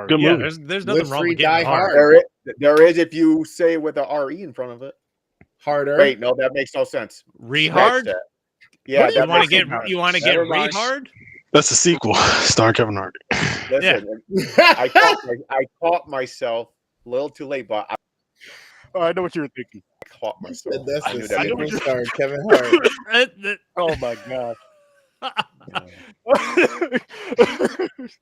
Good yeah, movie. there's nothing Live wrong free, with getting die hard. There is if you say it with a RE in front of it. Harder. Wait, no, that makes no sense. Re-hard? That. Yeah, You want to get Never mind. re-hard? That's a sequel, starring Kevin Hart. Listen, I caught myself a little too late, but I know what you were thinking. I caught myself. That's I the knew that. sequel star, Kevin Hart. Oh my god.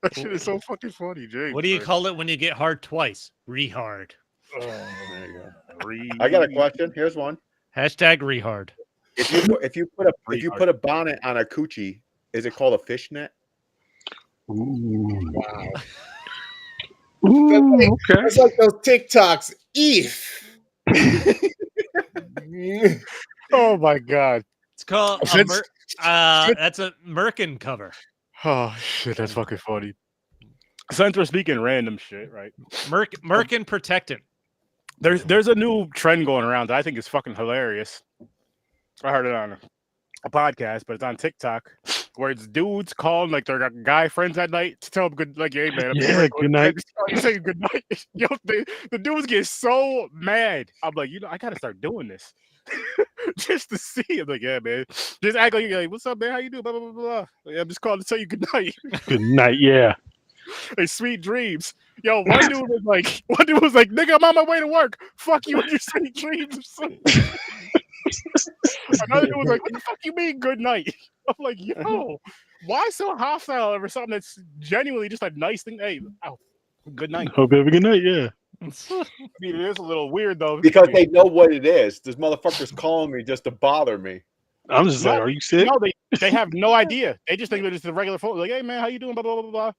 That shit is so fucking funny, James. What do you call it when you get hard twice? Re-hard. Oh, there you go. I got a question. Here's one. Hashtag re-hard. If you put a bonnet on a coochie, is it called a fishnet? Ooh. Wow. Ooh, okay. It's like those TikToks. Oh my god. It's called that's a Merkin cover. Oh shit, that's fucking funny. Since we're speaking random shit, right? Merkin protectant. There's a new trend going around that I think is fucking hilarious. I heard it on a podcast, but it's on TikTok, where it's dudes calling like their guy friends at night to tell them good, like, hey man, good night. Saying good night. Yo, the dudes get so mad. I'm like, I gotta start doing this just to see. I'm like, yeah, man, just act like you're like, what's up, man? How you doing? Blah blah blah blah. Yeah, I'm just calling to tell you good night. Good night, yeah. Hey, sweet dreams. Yo, one dude was like, nigga, I'm on my way to work. Fuck you and your sweet dreams. Another dude was like, what the fuck you mean good night? I'm like, yo, why so hostile over something that's genuinely just a nice thing? Hey, good night. Hope you have a good night, yeah. I mean, it is a little weird though. Because they know what it is. This motherfucker's calling me just to bother me. I'm just like, are you sick? No, they have no idea. They just think that it's a regular phone. Like, hey man, how you doing? Blah blah blah blah.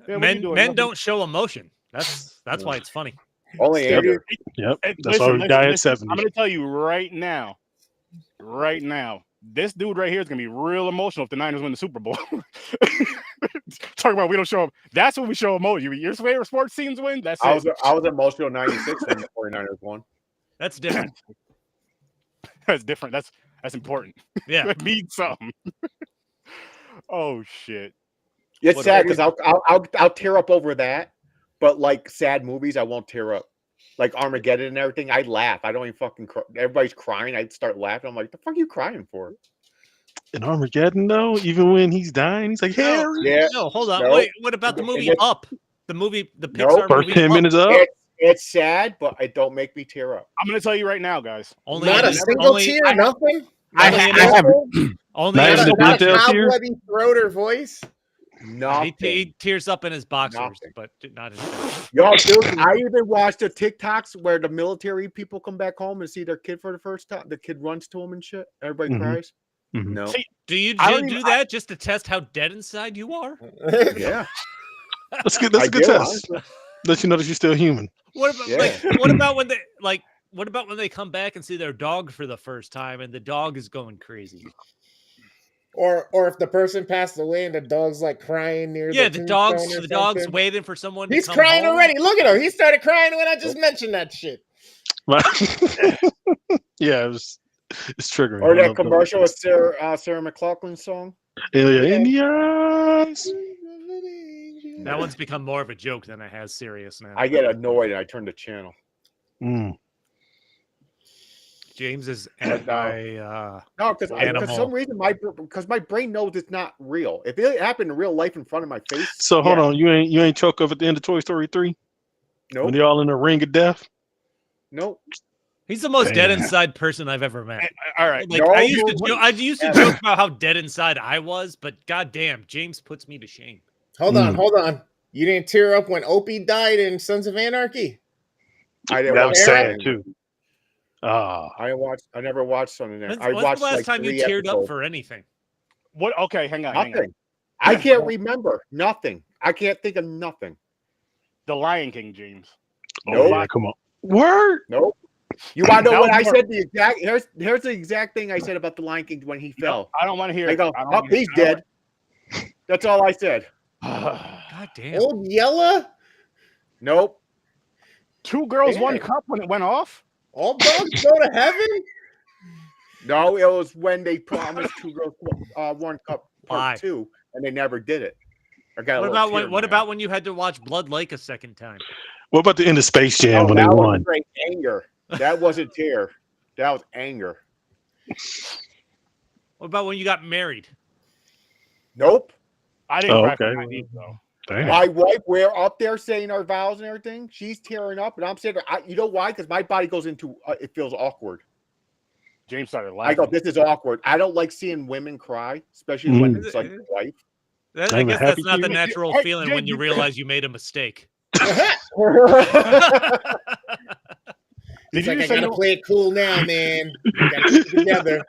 Yeah, men don't show emotion. That's why it's funny. Only Andrew. Yep. That's why we die at 70. I'm gonna tell you right now, this dude right here is gonna be real emotional if the Niners win the Super Bowl. Talking about we don't show up. That's when we show emotion. Your favorite sports teams win. That's I was emotional 96 when the 49ers won. That's different. That's different. That's important. Yeah, that means something. Oh shit. It's sad because I'll tear up over that, but like sad movies, I won't tear up. Like Armageddon and everything, I laugh. I don't even fucking cry. Everybody's crying. I'd start laughing. I'm like, the fuck are you crying for? In Armageddon, though, even when he's dying, he's like, Harry. Yeah. No, hold on. No. Wait, what about the movie Up? The Pixar First movie 10 minutes up. It's sad, but it don't make me tear up. I'm gonna tell you right now, guys. Not a single tear, nothing. I have only not even a detail tear. Bloody throat or voice. Nothing. He tears up in his boxers, Nothing. but not in his. Yo, dude, I even watched the TikToks where the military people come back home and see their kid for the first time. The kid runs to them and shit. Everybody cries. Mm-hmm. No. See, Do you do that just to test how dead inside you are? Yeah. That's good. That's a good test. Let you know that you're still human. What about what about when they come back and see their dog for the first time and the dog is going crazy? Or if the person passed away and the dog's like crying near the dog's waiting for someone. He's to come crying home. already. Look at him. He started crying when I just mentioned that shit. Yeah, it's triggering. Or that commercial with Sarah McLachlan's song. Hell yeah, in the eyes. That one's become more of a joke than it has serious now. I get annoyed and I turn the channel. James is no, because for some reason my brain knows it's not real. If it happened in real life in front of my face. So hold on, you ain't choke up at the end of Toy Story 3? Nope. When they're all in the ring of death? Nope. He's the most dead inside person I've ever met. All right. Like, I used to joke about how dead inside I was, but goddamn, James puts me to shame. Hold on. You didn't tear up when Opie died in Sons of Anarchy? That was sad too. I never watched something there. When's the last time you teared up for anything? What? Okay, hang on. Nothing. I can't remember. Nothing. I can't think of nothing. The Lion King, James. Nope. Yeah, come on. Word? Nope. You want to know what I said? The exact here's the exact thing I said about the Lion King when he fell. I don't want to hear. I go, he's dead. That's all I said. God damn. Old Yella? Nope. 2 girls, 1 cup when it went off. All dogs go to heaven? No, it was when they promised 2 girls, 1 cup part 2, and they never did it. I got a What little about tear when? in What my about when you had to watch Blood Lake a second time? What about the end of Space eye. Jam Oh, when they that was won? straight anger. That wasn't tear. That was anger. What about when you got married? Nope. I didn't Oh, cry for okay. that either, though. Damn. My wife, we're up there saying our vows and everything. She's tearing up, and I'm saying, you know why? Because my body goes into it feels awkward. James started I laughing. go, this is awkward. I don't like seeing women cry, especially when it's like your wife. I I'm a guess that's happy not the human. natural Hey, feeling Jay, when you realize you made a mistake. He's Did you like, I just say gotta no? play it cool now, man. I gotta keep it together.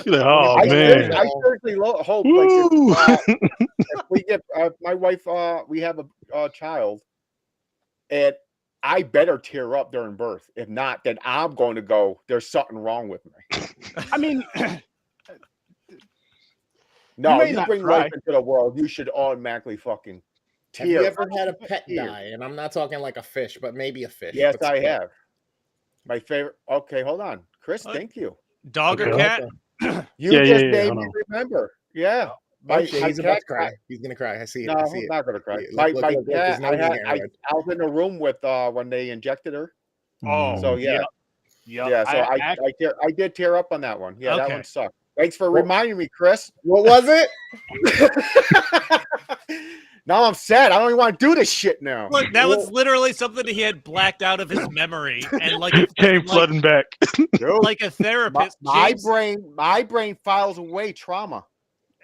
You're like, oh I man. seriously hope like Woo! if we get my wife, we have a child, and I better tear up during birth. If not, then I'm going to go. There's something wrong with me. I mean, No, may you not bring cry. life into the world, you should automatically fucking Have you tear. ever had a pet Tear. die? And I'm not talking like a fish, but maybe a fish. Yes, but I still. have. My favorite. Okay, hold on, Chris. Thank you. Dog or Okay. cat? You Yeah, just yeah, made hold me on. remember. Yeah. Oh, shit, my he's about cat to cry. He's gonna cry. I see it. No, I I'm see it. not gonna cry. Look, My look, his cat. nose is getting red. I was in the room with when they injected her. oh, So yeah, yep. yeah. So I did tear up on that one. Yeah, that Okay. one sucked. Thanks for Well- reminding me, Chris. What was it? Now I'm sad. I don't even want to do this shit now. Look, that was literally something he had blacked out of his memory, and like a, Came flooding back. Dude, like a therapist. my James, brain files away trauma.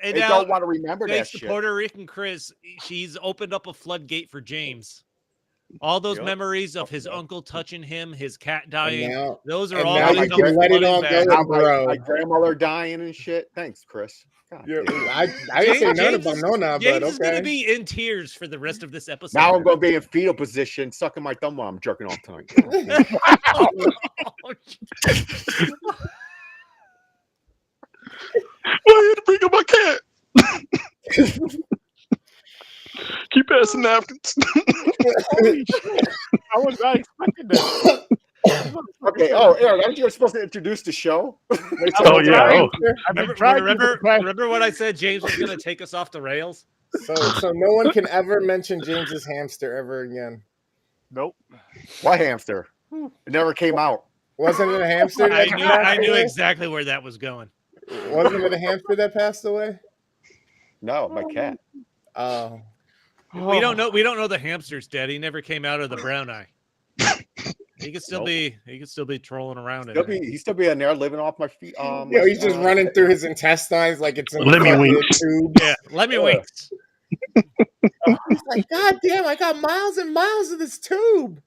and They now, don't want to remember that thanks to shit. Puerto Rican Chris, she's opened up a floodgate for James. All those Yep. memories of his uncle touching him, his cat dying, now, those are and all now gonna you come can let it flooding all back. go. Now Bro. my grandmother dying and shit. Thanks, Chris. God Yeah, damn. I didn't say James nothing about Nona, James but is going okay. to be in tears for the rest of this episode. Now I'm going to be in fetal position, sucking my thumb while I'm jerking off tonight. Oh, no. Why you had to bring up my cat? Keep passing napkins. Holy shit. I was not expecting that. Okay. Oh, Eric, aren't you supposed to introduce the show? Oh yeah. Oh. I've been trying to Remember what I said? James was going to take us off the rails. So no one can ever mention James's hamster ever again. Nope. What hamster? It never came out. Wasn't it a hamster? That I knew passed away? exactly where that was going. Wasn't it a hamster that passed away? No, my cat. Oh, We don't know. We don't know the hamster's dead. He never came out of the brown eye. He could still be. He could still be trolling around. He's still be in there living off my feet. yo, he's just running through his intestines like it's in Let me fucking wink. tube. Yeah, let me winks. He's like, God damn, I got miles and miles of this tube.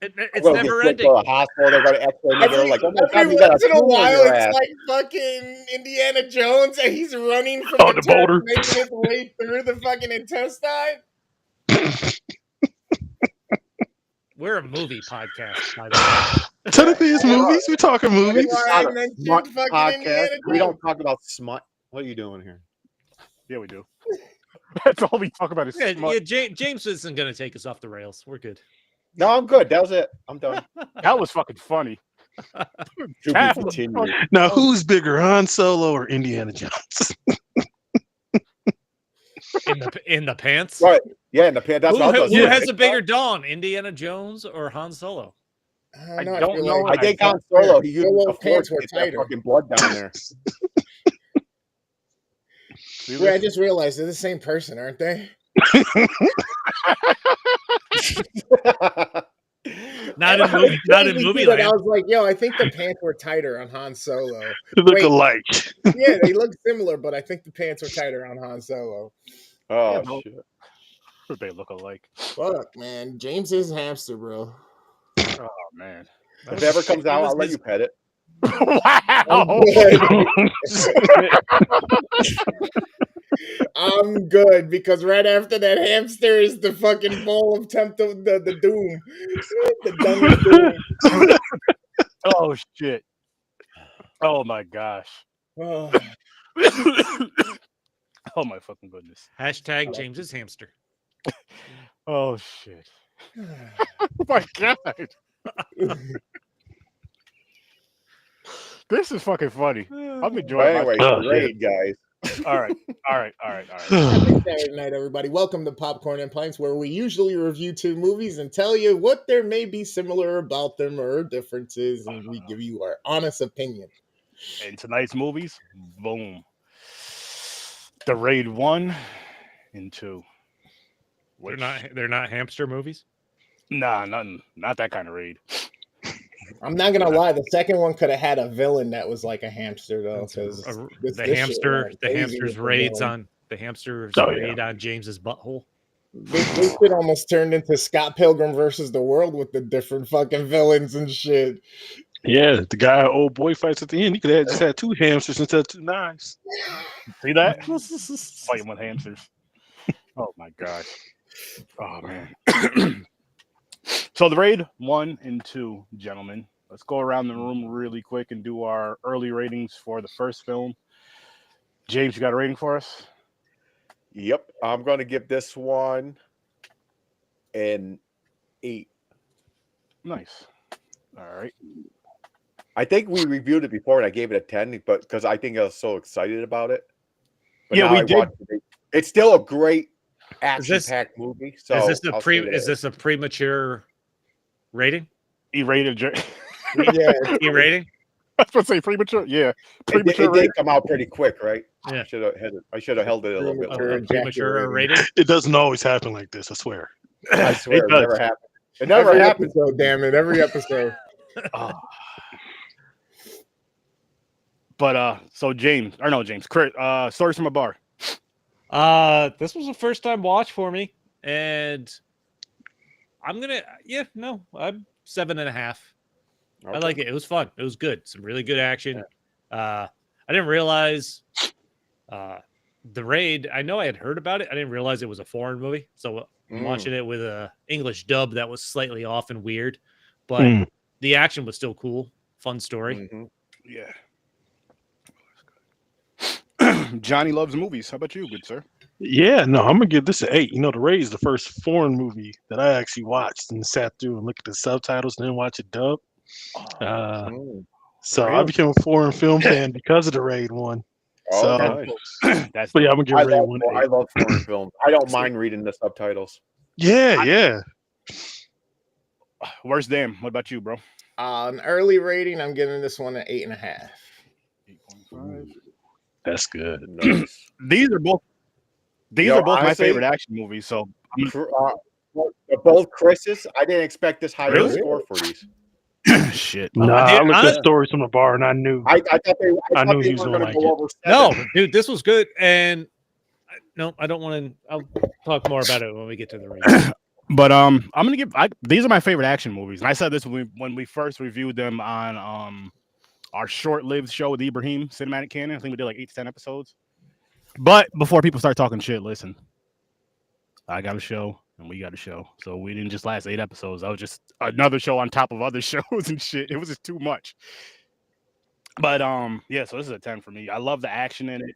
It's Well, never get ending. to the hospital. They're going to X-ray me. They're like, oh my God, Every you got a once in a tumor in while, your it's ass. like fucking Indiana Jones, and he's running from Oh, the the boulder. turd, making his way through the fucking intestine. We're a movie podcast, by the way. Technically, it's movies. We talking movies. That's why I Not a mentioned smut fucking podcast. Indiana We don't Jones. talk about smut. What are you doing here? Yeah, we do. That's all we talk about is Yeah, smut. James isn't going to take us off the rails. We're good. No, I'm good. That was it. I'm done. That was fucking funny. To be That was continued. funny. Now, who's bigger, Han Solo or Indiana Jones? In the pants. Right. Yeah, in the pants. That's what I was Who gonna has say. a bigger dawn, Indiana Jones or Han Solo? I don't feel know. like I think I Han Solo, he used Solo's the force pants to were get that tighter. fucking blood down there. Wait, I just realized they're the same person, aren't they? Not in movie. Not in movie I land. was like, yo, I think the pants were tighter on Han Solo. They look Wait. alike. Yeah, they look similar, but I think the pants were tighter on Han Solo. Oh, Yeah, no. shit. They look alike. Fuck, man. James is hamster, bro. Oh man. If it ever comes out, I'll let you pet it. Wow. I'm good because right after that hamster is the fucking bowl of the doom. The dumbest doom. Oh shit. Oh my gosh. Oh, Oh my fucking goodness. Hashtag James's hamster. Oh shit. Oh my god. This is fucking funny. I'm enjoying But anyway, Oh, great, guys. All right. Happy Saturday night, everybody. Welcome to Popcorn and Pints, where we usually review 2 movies and tell you what there may be similar about them or differences, and we give you our honest opinion. And tonight's movies, boom. The Raid 1 and 2. They're not hamster movies. Nah, nothing. Not that kind of raid. I'm not gonna lie, the second one could have had a villain that was like a hamster, though, because The hamster's raids on James's butthole. This shit almost turned into Scott Pilgrim versus the World with the different fucking villains and shit. Yeah, the guy, old boy, fights at the end. He could have just had 2 hamsters instead of 2 knives. See that? Fighting with hamsters. Oh my gosh. Oh man. So the Raid 1 and 2, gentlemen. Let's go around the room really quick and do our early ratings for the first film. James, you got a rating for us? Yep, I'm going to give this one an 8. Nice. All right. I think we reviewed it before and I gave it a 10, but because I think I was so excited about it. But yeah, we did. It's still a great action-packed movie. So is this a premature rating? E-rated. Yeah, E-rating. I was supposed to say premature. Yeah, premature. It did come out pretty quick, right? Yeah. I should have held it a little bit longer. Premature rating. It doesn't always happen like this, I swear. I swear, it never happened. It never every happened. episode, damn it, every episode. But so James, Chris, Stories from a Bar. This was a first time watch for me, and I'm 7.5. Okay. I like it. It was fun. It was good. Some really good action. I didn't realize the Raid. I know I had heard about it. I didn't realize it was a foreign movie. So I'm watching it with a English dub that was slightly off and weird, but the action was still cool. Fun story. Mm-hmm. Yeah. Johnny loves movies. How about you, good sir? Yeah, no, I'm gonna give this an 8. You know, The Raid is the first foreign movie that I actually watched and sat through and looked at the subtitles and then watch it dub. So I became a foreign film fan because of The Raid 1. So, That's but yeah, I'm gonna give Raid 1. I love foreign films. I don't mind reading the subtitles. Yeah. Worst damn. What about you, bro? An early rating, I'm giving this one an 8.5. 8.5. That's good. Nice. These are both my favorite action movies. So both Chris's. I didn't expect this high of a score for these. Shit. Nah, I looked at Stories from the Bar and I knew. I thought they knew he were was going gonna to like go it. over 7. No, dude, this was good. And no, I don't want to. I'll talk more about it when we get to the Raid. But I'm gonna give. These are my favorite action movies, and I said this when we first reviewed them on our short-lived show with Ibrahim Cinematic Canon. I think we did like 8 to 10 episodes. But before people start talking shit, listen, I got a show and we got a show, so we didn't just last 8 episodes. That was just another show on top of other shows and shit. It was just too much. But yeah, so this is a 10 for me. I love the action in it.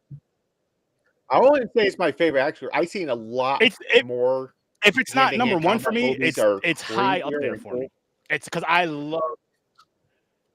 I wouldn't say it's my favorite action. I've seen a lot more. If it's not number one for me, it's high up there for me. It's because I love.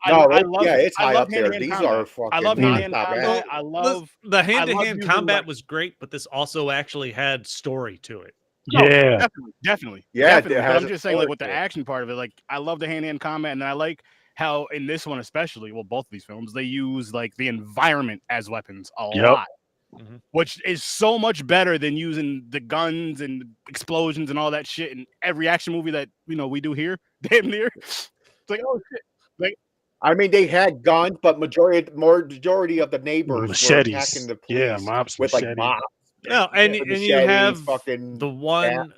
It's high up there. These are fucking. I love hand-to-hand combat. I love the hand-to-hand combat was great, but this also actually had story to it. Yeah, definitely. Yeah, definitely. But I'm just saying, like with the action part of it, like I love the hand-to-hand combat, and I like how in this one especially, well, both of these films, they use like the environment as weapons a lot. Mm-hmm. Which is so much better than using the guns and explosions and all that shit in every action movie that we do here. Damn near. It's like, oh shit. Like, I mean, they had guns, but majority of the neighbors machetes. were attacking the police mops with like mops. No, and you have the one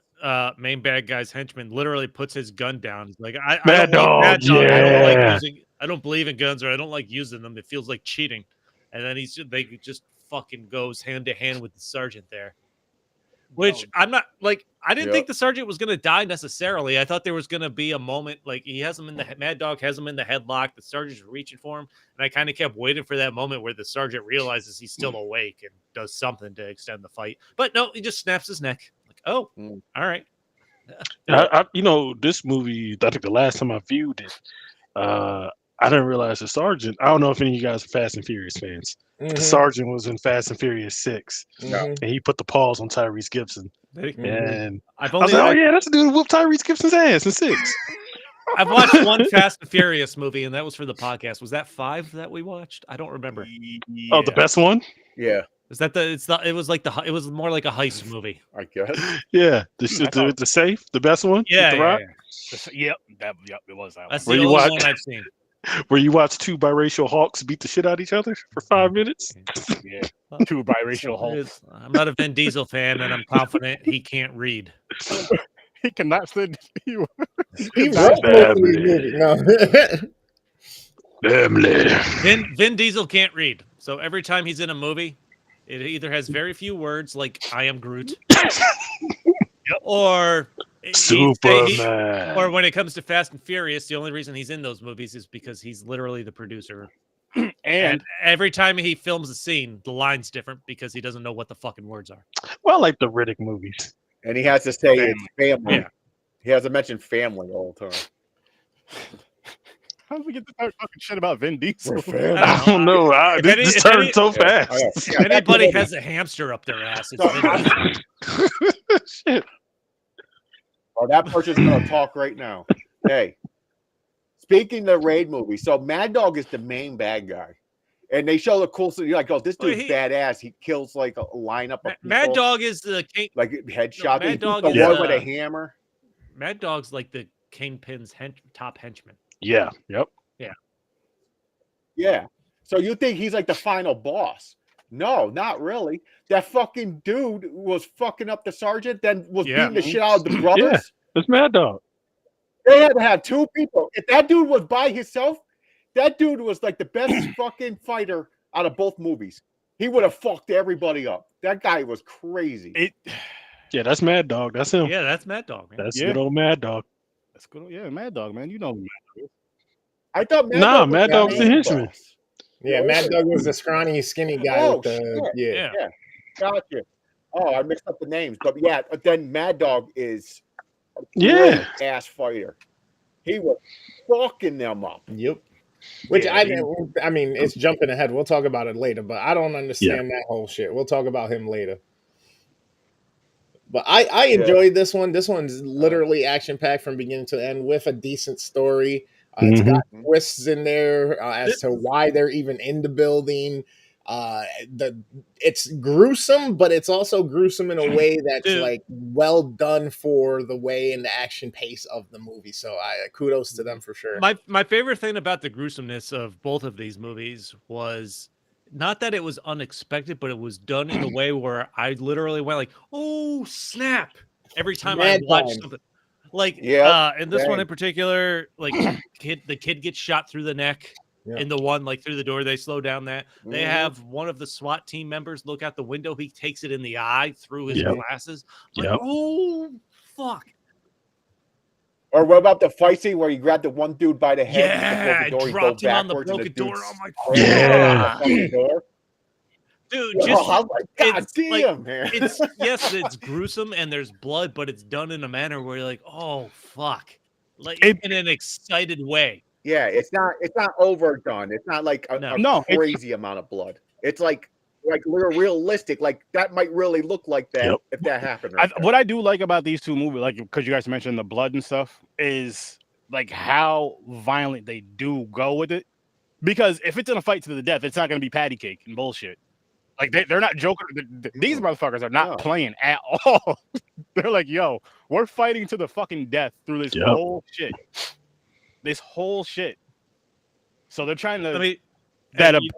main bad guy's henchman literally puts his gun down. He's like, I don't believe in guns, or I don't like using them. It feels like cheating. And then they just fucking goes hand to hand with the sergeant there, which I'm not like. I didn't think the sergeant was going to die necessarily. I thought there was going to be a moment like he has him in the Mad Dog has him in the headlock. The sergeant's reaching for him, and I kind of kept waiting for that moment where the sergeant realizes he's still awake and does something to extend the fight. But no, he just snaps his neck. Like, oh, all right. This movie. I think the last time I viewed it, I didn't realize the sergeant. I don't know if any of you guys are Fast and Furious fans. The sergeant was in Fast and Furious 6, and he put the paws on Tyrese Gibson. And I've I was only like, oh yeah, that's the dude who whooped Tyrese Gibson's ass in 6. I've watched one Fast and Furious movie, and that was for the podcast. Was that 5 that we watched? I don't remember. Yeah. Oh, the best one? Yeah, Is that the? It's the. It was like it was more like a heist movie. I guess. Yeah, the safe, the best one. Yeah, with the yeah, rock? Yep, it was that That's one. the Where you only watch- one I've seen. Where you watch 2 biracial hawks beat the shit out of each other for 5 minutes. Yeah, 2 biracial Hulks. I'm not a Vin Diesel fan, and I'm confident he can't read. He cannot sit. He That's wrote most of these family. movies. No. Family. Vin Diesel can't read, so every time he's in a movie, it either has very few words, like "I am Groot," or Superman. or when it comes to Fast and Furious, the only reason he's in those movies is because he's literally the producer. And every time he films a scene, the line's different because he doesn't know what the fucking words are. Well, like the Riddick movies. And he has to say it's family. Yeah. He has to mention family all the time. How did we get to start talking shit about Vin Diesel? We're family. I don't know. This if turned any- so Yeah, fast. If anybody has a hamster up their ass, it's Vin Diesel. Shit. Oh, that person's gonna talk right now. Hey, speaking of the raid movie, so Mad Dog is the main bad guy, and they show the cool. So you're like, oh, this Well, dude's badass. He kills like a lineup of people, Mad Dog is the king. like headshot. Mad He Dog the is, one with a hammer. Mad Dog's like the Kingpin's top henchman. Yeah. Yep. Yeah. So you think he's like the final boss? No, not really. That fucking dude was fucking up the sergeant, then was beating the shit out of the brothers. Yeah. It's Mad Dog. They had to have 2 people. If that dude was by himself, that dude was like the best fucking fighter out of both movies. He would have fucked everybody up. That guy was crazy. Yeah, that's Mad Dog. That's him. Yeah, that's Mad Dog, man. That's good old Mad Dog. That's good. Yeah, Mad Dog, man. You know who Mad Dog is. I thought Mad Dog's the henchman. boss. Yeah, Mad Dog was the scrawny, skinny guy with the shit. yeah. Yeah. Gotcha. Oh, I mixed up the names, but yeah, but then Mad Dog is a Yeah. ass fighter. He was fucking them up. Yep. Which Yeah, I mean, it's jumping ahead. We'll talk about it later, but I don't understand that whole shit. We'll talk about him later. But I enjoyed this one. This one's literally action packed from beginning to end with a decent story. It's got twists in there as to why they're even in the building. It's gruesome, but it's also gruesome in a way that's like well done for the way and the action pace of the movie. So kudos to them for sure. My favorite thing about the gruesomeness of both of these movies was not that it was unexpected, but it was done in a way where I literally went like, "Oh snap!" every time I watched something. Like, and this one in particular, like, the kid gets shot through the neck. In the one, like, through the door, they slow down that. They have one of the SWAT team members look out the window. He takes it in the eye through his glasses. Like, oh, fuck. Or what about the fight scene where you grab the one dude by the head? Yeah, the door, dropped him on the backwards and broken door. dude's I'm like, Yeah. dude, Oh, just I'm like, God it's damn, like, man. it's yes, it's gruesome and there's blood, but it's done in a manner where you're like, oh fuck, like in an excited way. Yeah, it's not overdone. It's not like a crazy amount of blood. It's like realistic. Like that might really look like that if that happened. What I do like about these two movies, like because you guys mentioned the blood and stuff, is like how violent they do go with it. Because if it's in a fight to the death, it's not going to be patty cake and bullshit. Like they're not joking. These motherfuckers are not playing at all. They're like, yo, we're fighting to the fucking death through this whole shit. This whole shit. So they're trying to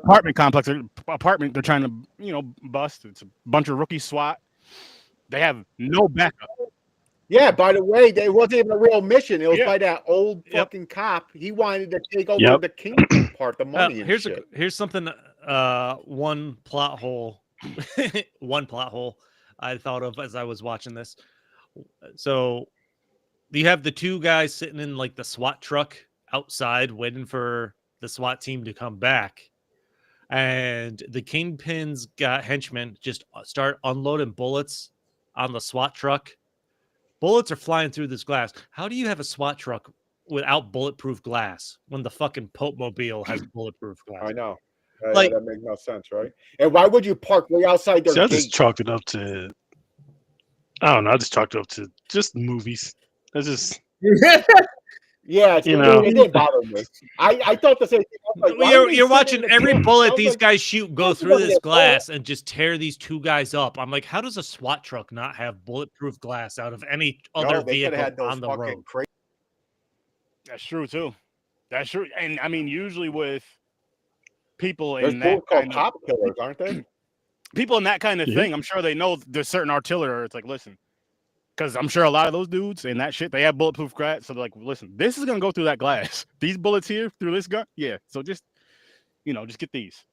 apartment complex they're trying to bust. It's a bunch of rookie SWAT. They have no backup. Yeah, by the way, it wasn't even a real mission. It was by that old fucking cop. He wanted to take over the kingdom part, the money. Here's something. One plot hole. One plot hole I thought of as I was watching this. So you have the two guys sitting in like the SWAT truck outside waiting for the SWAT team to come back. And the Kingpin's got henchmen just start unloading bullets on the SWAT truck. Bullets are flying through this glass. How do you have a SWAT truck without bulletproof glass when the fucking Pope Mobile has bulletproof glass? I know. Like, that makes no sense, right? And why would you park way outside their See, I gate? just chalked it up to. I don't know. I just chalked it up to just movies. That's just. Yeah, You know. it didn't bother me. I thought the same thing. I was like, why are they you're sitting watching in the every pit? I bullet was these like, guys shoot go "This through doesn't this get glass and just tear these two guys up. I'm like, how does a SWAT truck not have bulletproof glass out of any other they could vehicle have had those on the fucking road? That's true too. That's true. And I mean, usually with people There's in that called kind cop killers, aren't they? people in that kind of thing, I'm sure they know there's certain artillery. It's like, listen, because I'm sure a lot of those dudes and that shit, they have bulletproof glass. So they're like, listen, this is gonna go through that glass. These bullets here through this gun, yeah. So just, just get these.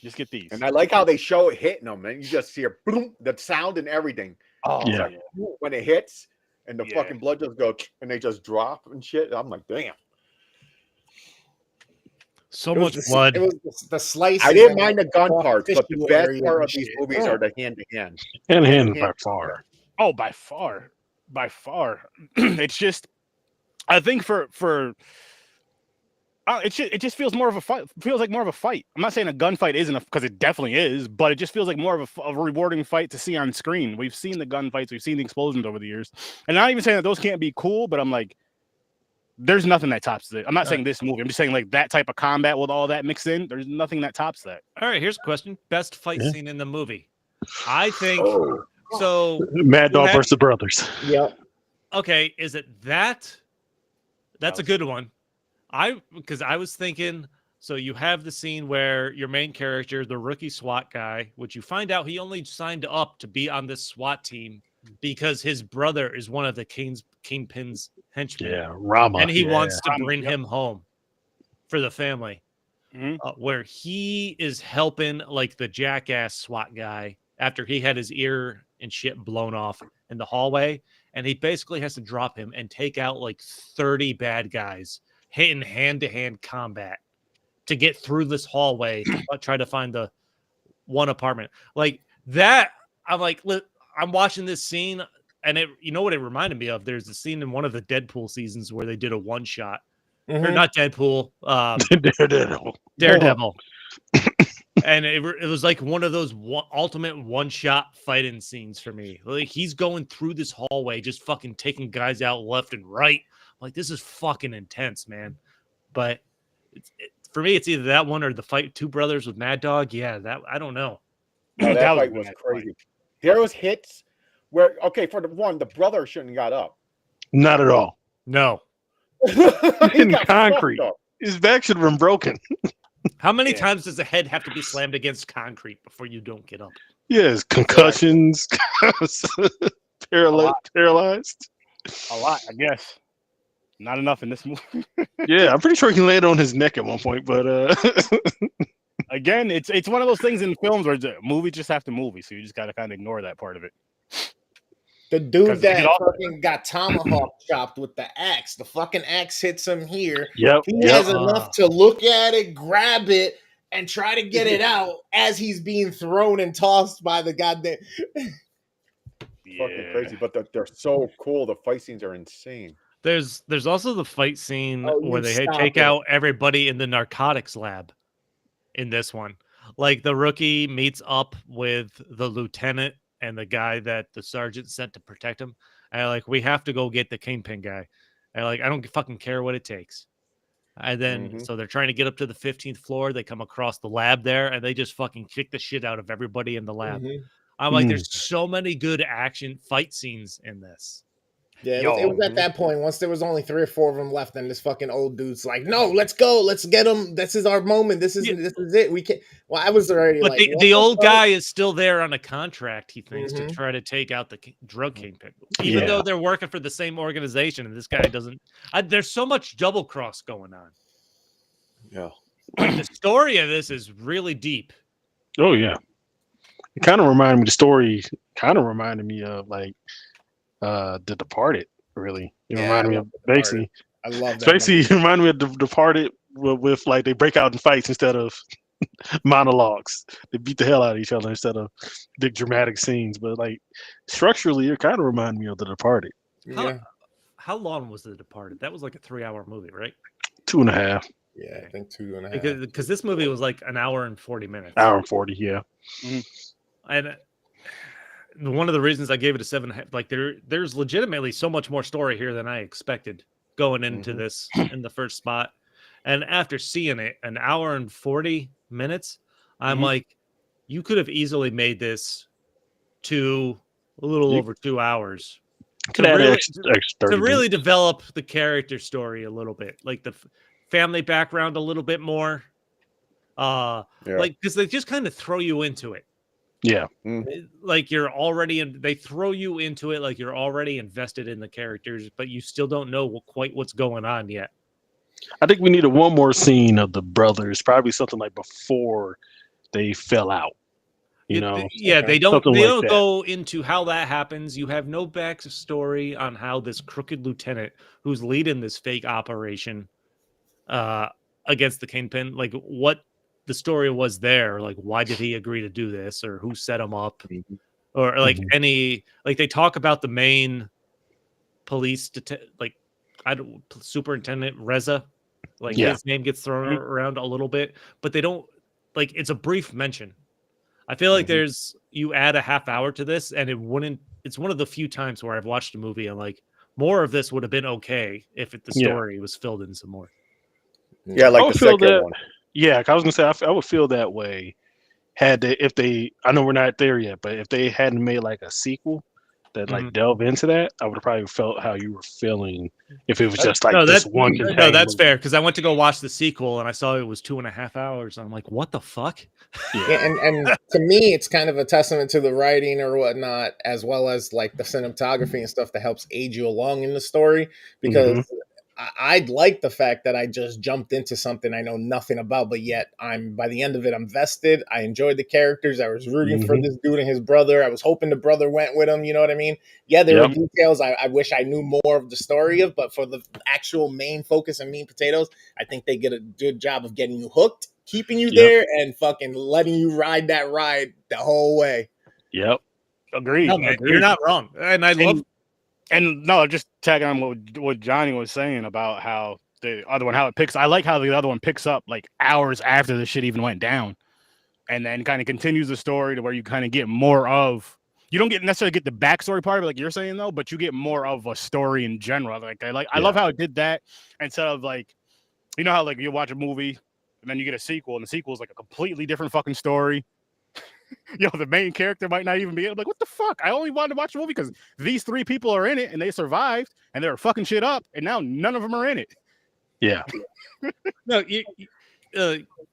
Just get these. And I like how they show it hitting them, and you just hear boom, the sound and everything. Oh Yeah. Like, when it hits, and the fucking blood just goes, and they just drop and shit. I'm like, damn. So much blood. It was the slice. I didn't mind the gun parts, but the best part of these movies are the hand-to-hand. Hand by far. Oh, by far. It's just, I think it just feels more of a fight. Feels like more of a fight. I'm not saying a gunfight isn't, because it definitely is, but it just feels like more of a rewarding fight to see on screen. We've seen the gunfights, we've seen the explosions over the years, and I'm not even saying that those can't be cool, but I'm like, there's nothing that tops it. I'm not saying this movie. I'm just saying like that type of combat with all that mixed in. There's nothing that tops that. All right, here's a question: best fight scene in the movie? I think so. Mad Dog versus Brothers. Yep. Okay, is it that? That's a good one. Because I was thinking, so you have the scene where your main character, the rookie SWAT guy, which you find out he only signed up to be on this SWAT team because his brother is one of the Kingpin's henchmen. Yeah, Rama. And he wants to bring him home for the family. Where he is helping like the jackass SWAT guy after he had his ear and shit blown off in the hallway. And he basically has to drop him and take out like 30 bad guys hitting hand-to-hand combat to get through this hallway to try to find the one apartment. Like that, I'm like, I'm watching this scene, and you know what it reminded me of? There's a scene in one of the Deadpool seasons where they did a one-shot. Or not Deadpool. Daredevil. And it was like one of those ultimate one-shot fighting scenes for me. Like he's going through this hallway, just fucking taking guys out left and right. Like this is fucking intense, man. But for me, it's either that one or the fight Two Brothers with Mad Dog. Yeah, that I don't know. No, that fight was crazy. There was hits where, okay, for the one, the brother shouldn't have got up. Not at all. No. In concrete. His back should have been broken. How many times does the head have to be slammed against concrete before you don't get up? Yes, concussions, paralyzed. A lot, I guess. Not enough in this movie. Yeah, I'm pretty sure he can land on his neck at one point, but again, it's one of those things in films where movies just have to movie, so you just gotta kind of ignore that part of it. The dude that fucking got tomahawk chopped with the axe, the fucking axe hits him here. Yep. He has enough to look at it, grab it, and try to get it out as he's being thrown and tossed by the goddamn. Fucking crazy, but they're so cool. The fight scenes are insane. There's also the fight scene where they take out everybody in the narcotics lab in this one. Like the rookie meets up with the lieutenant and the guy that the sergeant sent to protect him. And like, we have to go get the Kingpin guy. And like, I don't fucking care what it takes. And then, so they're trying to get up to the 15th floor. They come across the lab there and they just fucking kick the shit out of everybody in the lab. I'm like, there's so many good action fight scenes in this. Yeah, it was at that point, once there was only 3 or 4 of them left, and this fucking old dude's like, no, let's go, let's get him. This is our moment. This is it. We can't. Well, I was already but like, the old guy is still there on a contract, he thinks, to try to take out the drug kingpin. Even though they're working for the same organization, and this guy doesn't. There's so much double cross going on. Yeah. Like, the story of this is really deep. Oh, yeah. It kind of reminded me, the story kind of reminded me of like The Departed, really. It reminded me of basically. I love that. Basically, it reminded me of The Departed with like they break out in fights instead of monologues. They beat the hell out of each other instead of big dramatic scenes. But like structurally, it kind of reminded me of The Departed. Yeah. how long was The Departed? That was like a 3-hour movie, right? 2.5. Yeah, I think 2.5. Because this movie was like an hour and 40 minutes. Hour and 40, yeah. And one of the reasons I gave it a 7.5, like there's legitimately so much more story here than I expected going into this in the first spot. And after seeing it, an hour and 40 minutes, I'm like, you could have easily made this a little over 2 hours Could add to really develop the character story a little bit, like the family background a little bit more. Like, because they just kind of throw you into it. Yeah. Like they throw you into it like you're already invested in the characters, but you still don't know quite what's going on yet. I think we needed one more scene of the brothers, probably something like before they fell out. You know? Yeah, they don't go into how that happens. You have no backstory on how this crooked lieutenant who's leading this fake operation against the Kingpin, like what the story was there, like why did he agree to do this, or who set him up, or like they talk about the main police superintendent Reza, like his name gets thrown around a little bit, but they don't, like, it's a brief mention. I feel like you add a half hour to this and it's one of the few times where I've watched a movie and like more of this would have been okay if the story was filled in some more. Yeah, like the second one. Yeah, I was gonna say I would feel that way I know we're not there yet, but if they hadn't made like a sequel that like delve into that, I would have probably felt how you were feeling if it was just like this one. No, that's fair, because I went to go watch the sequel and I saw it was 2.5 hours. And I'm like, what the fuck? Yeah, and to me, it's kind of a testament to the writing or whatnot, as well as like the cinematography and stuff that helps aid you along in the story, because I like the fact that I just jumped into something I know nothing about, but yet by the end of it, I'm vested. I enjoyed the characters. I was rooting for this dude and his brother. I was hoping the brother went with him. You know what I mean? Yeah, there were details I wish I knew more of the story of, but for the actual main focus and meat and potatoes, I think they get a good job of getting you hooked, keeping you there, and fucking letting you ride that ride the whole way. Yep. Agreed. No, man, you're not wrong. And I love. And no, just tagging on what Johnny was saying about how the other one, how it picks. I like how the other one picks up like hours after the shit even went down, and then kind of continues the story to where you kind of get more of. You don't necessarily get the backstory part of it, like you're saying though, but you get more of a story in general. I love how it did that instead of like, you know how like you watch a movie and then you get a sequel, and the sequel is like a completely different fucking story. The main character might not even be. I'm like, what the fuck? I only wanted to watch the movie because these 3 people are in it and they survived and they were fucking shit up, and now none of them are in it. Yeah. No,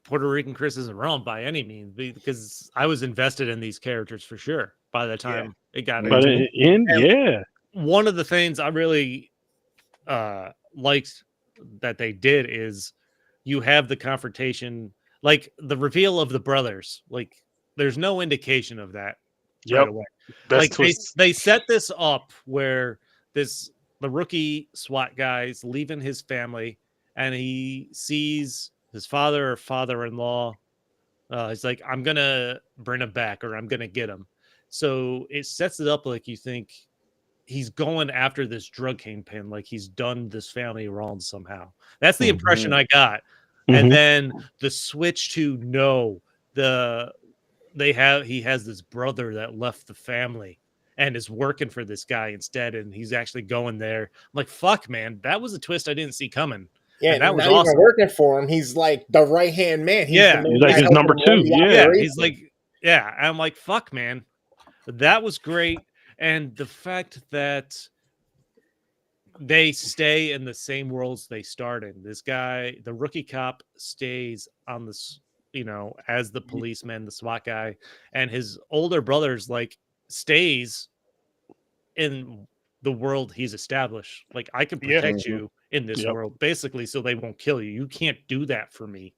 Puerto Rican Chris isn't wrong by any means, because I was invested in these characters for sure by the time it got into one of the things I really liked that they did is you have the confrontation, like the reveal of the brothers, like there's no indication of that right away. Like they set this up where the rookie SWAT guy's leaving his family and he sees his father or father-in-law. He's like, I'm gonna bring him back, or I'm gonna get him. So it sets it up like you think he's going after this drug kingpin, like he's done this family wrong somehow. That's the impression I got. And then the switch to he has this brother that left the family and is working for this guy instead, and he's actually going there. I'm like, fuck, man, that was a twist I didn't see coming. Yeah, and that was awesome. Even working for him, he's like the right hand man. He's like his number 2. Yeah, he's like, and I'm like, fuck, man, that was great. And the fact that they stay in the same worlds they started. This guy, the rookie cop, stays on this, as the policeman, the SWAT guy, and his older brother's like stays in the world he's established. Like, I can protect you in this world, basically, so they won't kill you. You can't do that for me.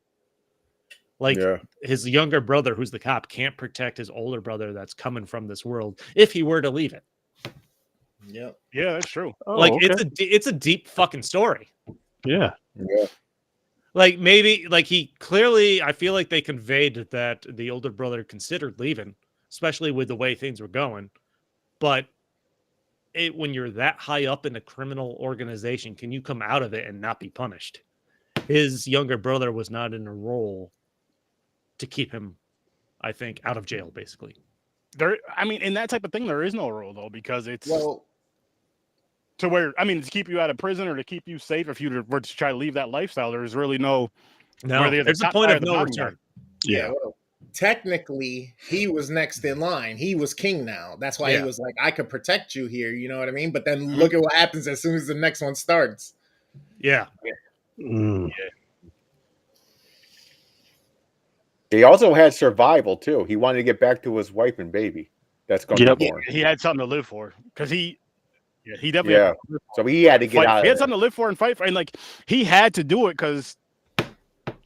Like, his younger brother, who's the cop, can't protect his older brother that's coming from this world if he were to leave it. Yeah, that's true. It's a deep fucking story. Yeah. Like, maybe, like, he clearly, I feel like they conveyed that the older brother considered leaving, especially with the way things were going. But when you're that high up in a criminal organization, can you come out of it and not be punished? His younger brother was not in a role to keep him, I think, out of jail, basically. I mean, in that type of thing, there is no rule though, because it's Well, to where, I mean, to keep you out of prison or to keep you safe. If you were to try to leave that lifestyle, there's really no. There's a point of no return. Yeah. well, technically, he was next in line. He was king now. That's why he was like, I could protect you here. You know what I mean? But then look at what happens as soon as the next one starts. Yeah. Mm. He also had survival too. He wanted to get back to his wife and baby. That's going to be born. He had something to live for because he definitely So he had to get out. He had something to live for and fight for, and like he had to do it because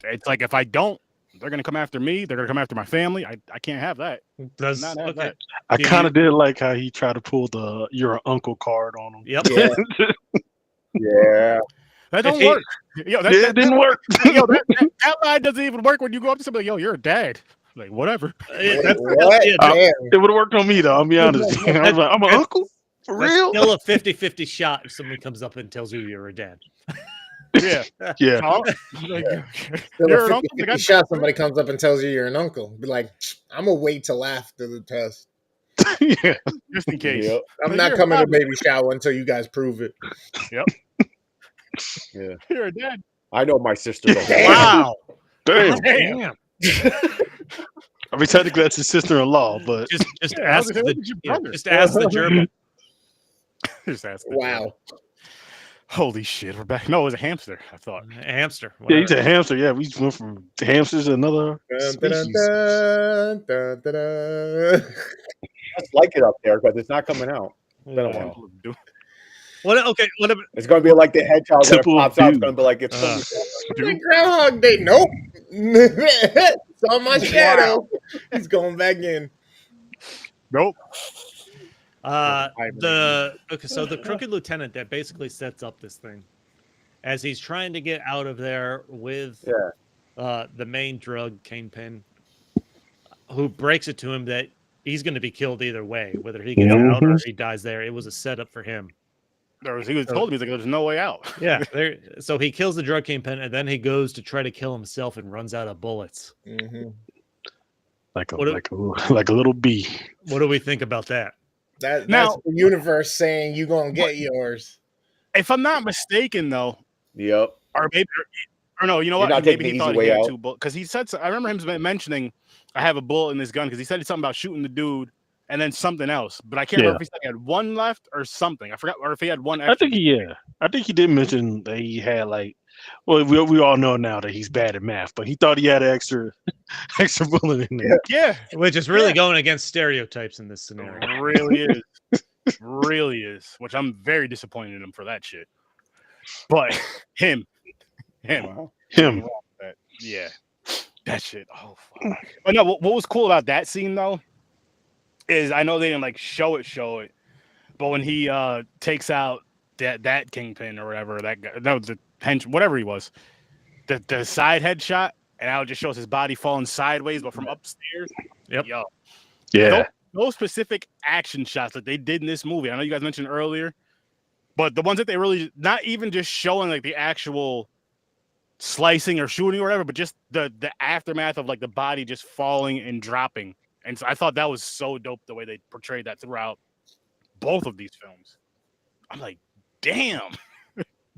it's like if I don't, they're gonna come after me. They're gonna come after my family. I can't have that. That. I kind of did like how he tried to pull the "you're an uncle" card on him. Yep. Yeah. That don't work. Yo, It didn't work. Yo, that line doesn't even work when you go up to somebody. Yo, you're a dad. Like whatever. What? It would have worked on me though. I'll be honest. I was like, I'm an uncle for real. Still a 50-50 shot if someone comes up and tells you you're a dad. Yeah. Yeah. You're an uncle. If you shot, somebody comes up and tells you you're an uncle. Be like, I'm gonna wait till after the test. Yeah. Just in case. Yep. I'm not coming to baby shower until you guys prove it. Yep. Yeah. You're a dad. I know my sister. Wow. Damn. Damn. I mean, technically that's his sister-in-law, but Just ask the German. Just ask. Wow. Holy shit, we're back. No, it was a hamster. I thought A hamster. yeah, he's a hamster. Yeah, we just went from hamsters to another species. Just like it up there because it's not coming out. What? Okay. What? It's going to be like the hedgehog that Temple pops of out. It's Doom. going to be like it's. Like Groundhog Day. Nope. Saw my shadow. He's going back in. Nope. So the crooked lieutenant that basically sets up this thing, as he's trying to get out of there with the main drug kingpin, who breaks it to him that he's going to be killed either way, whether he gets out or he dies there. It was a setup for him. He was told me like there's no way out. Yeah. So he kills the drug kingpin, and then he goes to try to kill himself and runs out of bullets. Mm-hmm. Like a little bee. What do we think about that? That's Now- the universe saying you're gonna get yours. If I'm not mistaken, though, Yep. or maybe, or no, you know You're what? not Maybe taking he the thought easy he way had out. 2 bullets because he said. I remember him mentioning, "I have a bullet in this gun," because he said something about shooting the dude and then something else. But I can't remember if he said he had 1 left or something. I forgot, or if he had 1 extra. I think he did mention that he had like. Well, we all know now that he's bad at math, but he thought he had an extra bullet in there. Yeah, Which is really going against stereotypes in this scenario. it really is. Really is. Which I'm very disappointed in him for that shit. But him. Him. Yeah. That shit. Oh fuck. But no, what was cool about that scene though is I know they didn't like show it, but when he takes out that kingpin or whatever, that guy, no, the whatever he was, the side headshot, and now it just shows his body falling sideways, but from upstairs. Yep. Yo, Yeah. those specific action shots that they did in this movie, I know you guys mentioned earlier, but the ones that they really, not even just showing like the actual slicing or shooting or whatever, but just the aftermath of like the body just falling and dropping. And so I thought that was so dope the way they portrayed that throughout both of these films. I'm like, damn.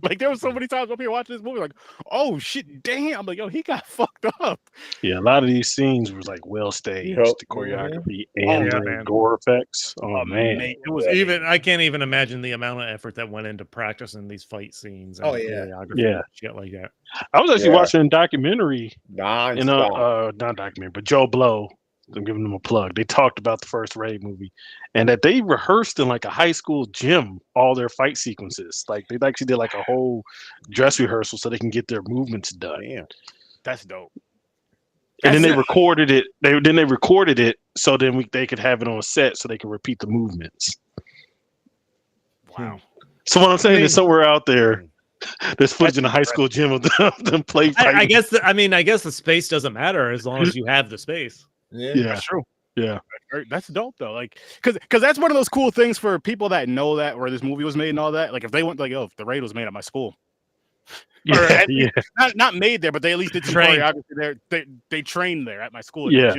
Like there was so many times up here watching this movie, like, oh shit, damn. I'm like, yo, he got fucked up. Yeah, a lot of these scenes was like well staged, Yep. the choreography and the man. gore effects. Oh man. It was I can't even imagine the amount of effort that went into practicing these fight scenes. And choreography Yeah. and shit like that. I was actually watching a documentary, Non-stop. not documentary, but Joe Blow. I'm giving them a plug. They talked about the first Raid movie, and that they rehearsed in like a high school gym all their fight sequences. Like they actually did like a whole dress rehearsal so they can get their movements done. Damn. that's dope. And then they recorded it. They recorded it so then they could have it on set so they could repeat the movements. Wow. So what I'm saying is somewhere out there, there's footage in a high school gym of them play fighting. I guess the space doesn't matter as long as you have the space. Yeah. Yeah. That's true. Yeah. That's dope though. Like, because that's one of those cool things for people that know that where this movie was made and all that. Like, if they went like, oh, if the raid was made at my school, or Yeah. at least, not made there, but they at least did some Trained. choreography there. They trained there at my school. Yeah.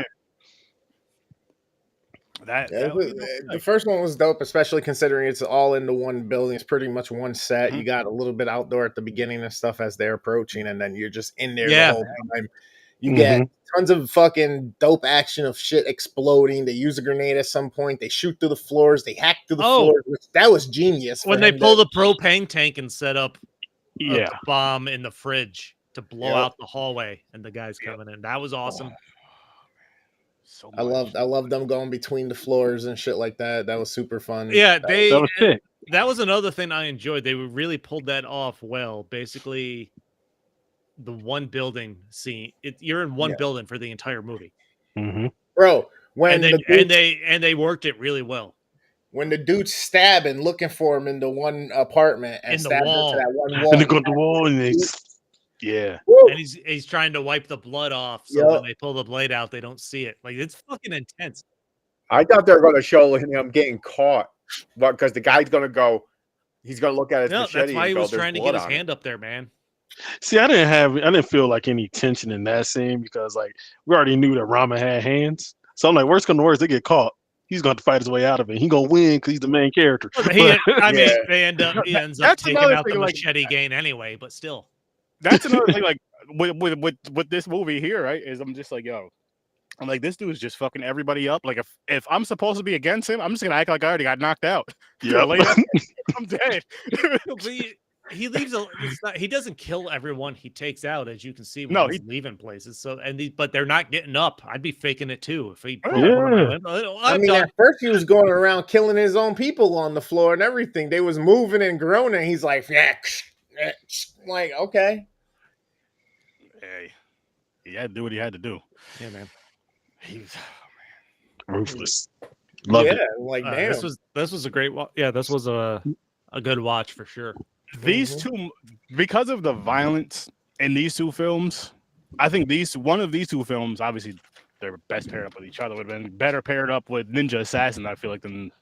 At the gym. The first one was dope, especially considering it's all into one building. It's pretty much one set. You got a little bit outdoor at the beginning and stuff as they're approaching, and then you're just in there the whole time. You get tons of fucking dope action of shit exploding. They use a grenade at some point. They shoot through the floors. They hack through the floors. That was genius. When they pull the propane tank and set up Yeah. a bomb in the fridge to blow out the hallway, and the guys coming in. That was awesome. So I love them going between the floors and shit like that. That was super fun. Yeah, that was sick. That was another thing I enjoyed. They really pulled that off well. Basically, the one building scene. You're in one building for the entire movie, bro. When they worked it really well. When the dude's stabbing, looking for him in the one apartment and stabbing into that one wall, and they go to the wall and they. Yeah, and he's trying to wipe the blood off, so when they pull the blade out, they don't see it. Like, it's fucking intense. I thought they were going to show him getting caught, but because the guy's going to go, he's going to look at his machete. That's why he was "There's trying to blood get his on hand it." up there, man. see, I didn't feel like any tension in that scene because like we already knew that Rama had hands, so I'm like, worst come to worst, they get caught. He's going to fight his way out of it. He's going to win because he's the main character. He ends up taking out the machete gain anyway, but still. That's another thing, like with this movie here, right? Is I'm just like, yo, I'm like, this dude is just fucking everybody up. Like, if I'm supposed to be against him, I'm just gonna act like I already got knocked out. Yeah, I'm dead. He leaves. He doesn't kill everyone he takes out, as you can see. He's leaving places. So but they're not getting up. I'd be faking it too if he. I mean, at first he was going around killing his own people on the floor and everything. They was moving and groaning. He's like, like, okay. Hey, he had to do what he had to do. Yeah, man. He's ruthless. Love it. Like, damn. This was a great watch. Yeah, this was a good watch for sure. These two, because of the violence in these two films, I think one of these two films, obviously, they're best paired up with each other. Would have been better paired up with Ninja Assassin, I feel like, than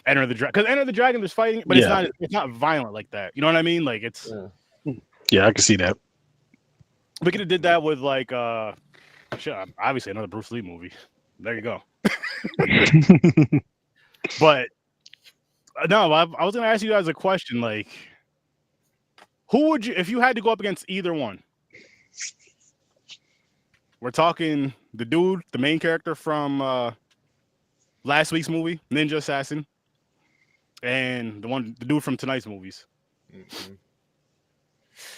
Enter the Dragon. Because Enter the Dragon, there's fighting, but it's not violent like that. You know what I mean? Like, it's. Yeah, I can see that. We could have did that with like obviously another Bruce Lee movie. There you go. But no, I was gonna ask you guys a question. Like, who would you, if you had to go up against either one? We're talking the dude, the main character from last week's movie, Ninja Assassin, and the dude from tonight's movies.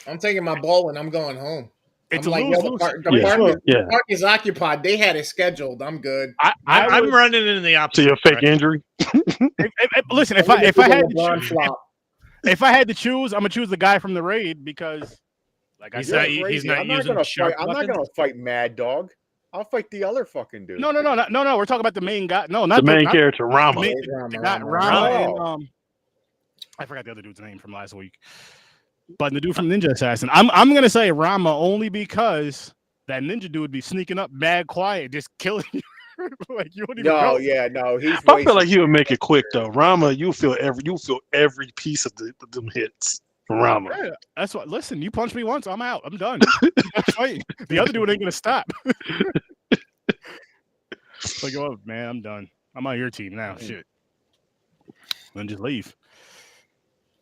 I'm taking my ball and I'm going home. It's I'm a like, the park is occupied. They had it scheduled. I'm good. I'm running in the opposite. So you're a fake injury. Listen, if I had to choose, I'm gonna choose the guy from the raid because, like I said, he's not using sharp I'm not gonna fight Mad Dog. I'll fight the other fucking dude. No. We're talking about the main guy. No, not the main character, Rama. Not Rama. And, I forgot the other dude's name from last week. But the dude from Ninja Assassin, I'm gonna say Rama only because that ninja dude would be sneaking up mad quiet, just killing you. Like you wouldn't even know. No. I feel like he would make it quick though. Rama, you feel every piece of them hits from Rama. Yeah, that's what. Listen, you punch me once, I'm out. I'm done. The other dude ain't gonna stop. Like, oh man, I'm done. I'm on your team now. Shit. Then just leave.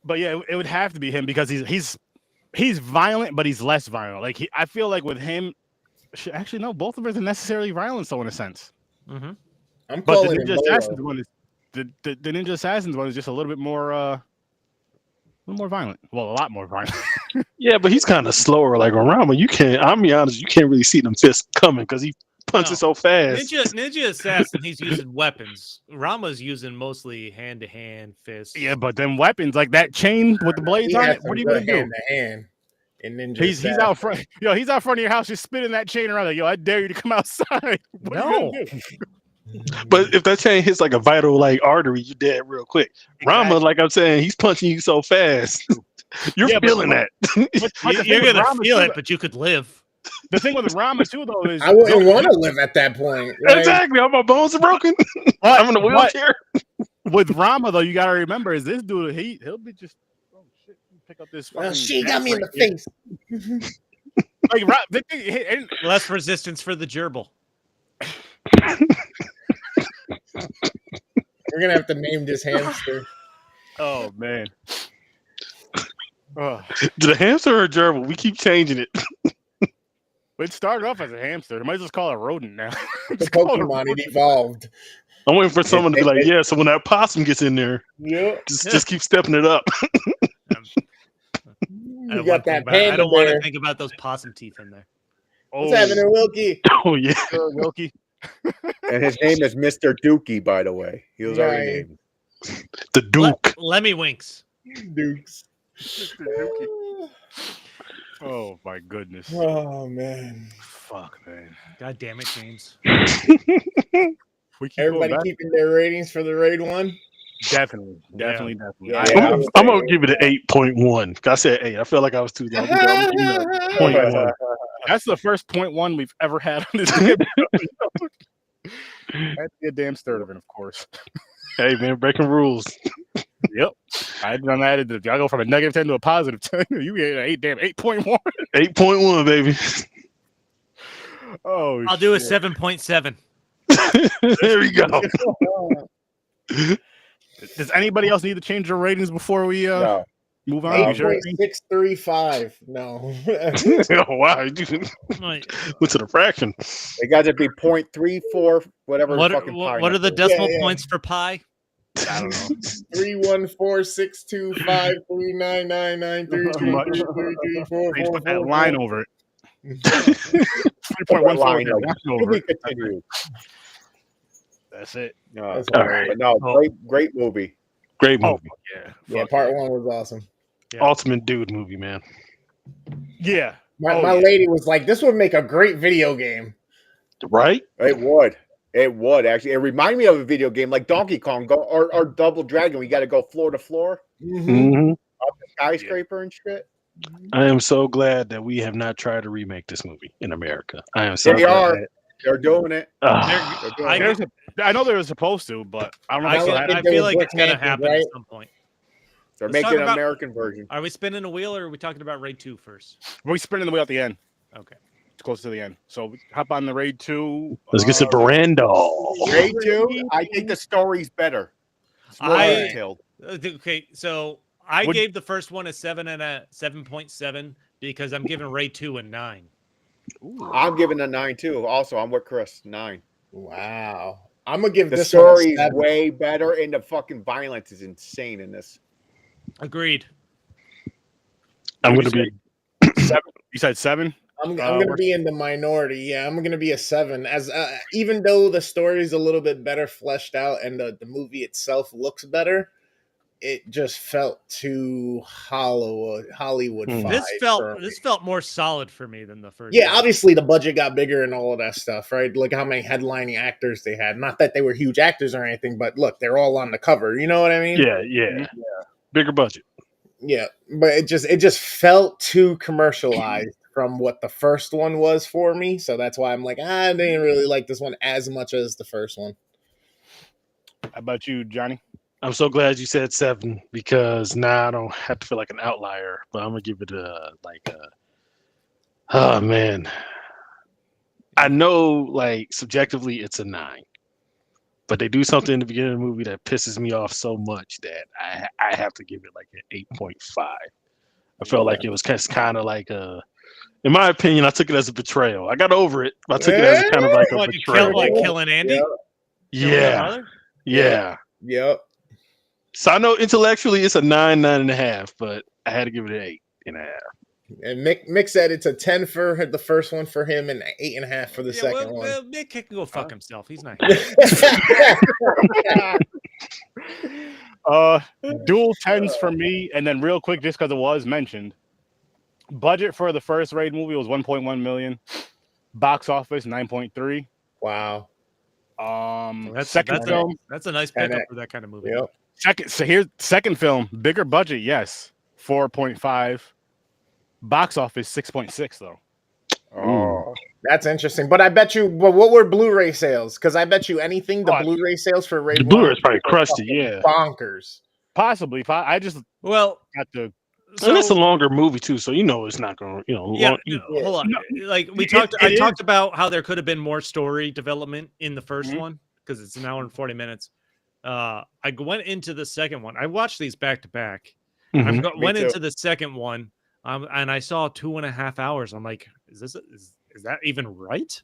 But yeah, it would have to be him because he's violent, but he's less violent. Like I feel like with him, actually no, both of them are necessarily violent, so in a sense. I'm but calling the Ninja Assassin's one is the Ninja Assassin's one is just a little bit more violent. Well, a lot more violent. Yeah, but he's kind of slower. Like on Rama, I'll be honest, you can't really see them fists coming because he punches so fast. Ninja Assassin, he's using weapons. Rama's using mostly hand-to-hand fists. Yeah, but then weapons like that chain with the blades on it. What are you gonna do? Hand. And Ninja he's out front. Yo, he's out front of your house, just spinning that chain around. Like, yo, I dare you to come outside. What are you gonna do? But if that chain hits like a vital artery, you're dead real quick. Exactly. Rama, like I'm saying, he's punching you so fast. You're feeling that. You're gonna feel it, but you could live. The thing with Rama too, though, is I wouldn't want to live at that point. Right? Exactly. All my bones are broken. I'm in a wheelchair. With Rama, though, you gotta remember is this dude. He'll be just pick up this. Well, she got me in the face. Like less resistance for the gerbil. We're gonna have to name this hamster. Oh man. Oh. The hamster or a gerbil? We keep changing it. It started off as a hamster. Might as well call it a rodent now. The Pokemon, it evolved. I'm waiting for someone to be like, yeah, so when that possum gets in there, just keep stepping it up. I don't want to think about those possum teeth in there. What's happening, Wilkie? Oh, yeah. Wilkie. And his name is Mr. Dookie, by the way. He was already named. The Duke. Lemmy Winks. Dukes. Oh, my goodness. Oh, man. Fuck, man. God damn it, James. Everybody keeping their ratings for the raid one? Definitely. Yeah. I'm going to give it an 8.1. I said 8. I feel like I was too low. I'm giving it a 0.1. That's the first 0.1 we've ever had on this game. That's a damn STURD-O-VISION, of course. Hey, man, breaking rules. Yep. I've done that. I go from a negative 10 to a positive 10. You get an 8.1. 8.1, baby. Oh, I'll do a 7.7. There we go. Does anybody else need to change their ratings before we move on? 8.635. No. Oh, wow. What's the fraction? They got to be 0.34, whatever. What are the decimal points for pi? I don't know. 314625399933334. Put that line over it. 3.14. That's it. No, right. Great movie. Great movie. Yeah, part one was awesome. Yeah. Ultimate dude movie, man. Yeah. My lady was like, this would make a great video game. Right? It would. It would, actually. It reminded me of a video game like Donkey Kong or Double Dragon. We got to go floor to floor. Mm-hmm. Up the skyscraper and shit. I am so glad that we have not tried to remake this movie in America. I am so They glad. are. They're doing it. I know they were supposed to, but I don't know. I feel like it's going to happen at some point. They're making an American version. Are we spinning a wheel or are we talking about Raid 2 first? We're spinning the wheel at the end. Okay. It's close to the end. So hop on the Raid 2. Let's get some Brando. Raid 2, I think the story's better. It's more detailed. Okay, so I gave the first one a 7 and a 7.7 because I'm giving Raid 2 a 9. Ooh. I'm giving a 9 too. Also, I'm with Chris. 9. Wow. I'm gonna give the this story one is way better, and the fucking violence is insane in this. Agreed. I'm gonna be 7. You said 7. I'm gonna be in the minority. Yeah, I'm gonna be a 7. As even though the story is a little bit better fleshed out and the movie itself looks better, it just felt too Hollywood. This felt more solid for me than the first. Yeah, obviously the budget got bigger and all of that stuff, right? Look how many headlining actors they had. Not that they were huge actors or anything, but look, they're all on the cover. You know what I mean? Yeah. Bigger budget. Yeah, but it just felt too commercialized from what the first one was for me. So that's why I'm like, I didn't really like this one as much as the first one. How about you, Johnny? I'm so glad you said 7 because now I don't have to feel like an outlier. But I'm gonna give it oh man. I know like subjectively it's a 9. But they do something in the beginning of the movie that pisses me off so much that I have to give it like an 8.5. I felt like it was kind of like in my opinion, I took it as a betrayal. I got over it, but I took it as kind of like a betrayal. Like killing Andy? Yeah. Yep. So I know intellectually it's a 9, 9.5, but I had to give it an 8.5. And Mick said it's a 10 for the first one for him and 8.5 for the second one. Well, Mick can go fuck himself. He's nice. Dual 10s for me, and then real quick, just because it was mentioned, budget for the first Raid movie was 1.1 million. Box office 9.3. Wow. Second film. That's a nice pickup for that kind of movie. Yep. Second film, bigger budget, yes, 4.5. Box office 6.6 though. Oh That's interesting. But I bet you. But what were Blu-ray sales? Because I bet you anything the Blu-ray sales for Raid The 1 Blu-ray's probably crushed it. Yeah, bonkers. Possibly. I just Well, got the. and it's a longer movie too, so it's not gonna. Hold on. No, Like we it- talked, it I is. talked about how there could have been more story development in the 1st Mhm. one because it's an hour and 40 minutes. I went into the second one. I watched these back to back. Mhm. Went too. into the second one, and I saw 2.5 hours. I'm like, is that even right?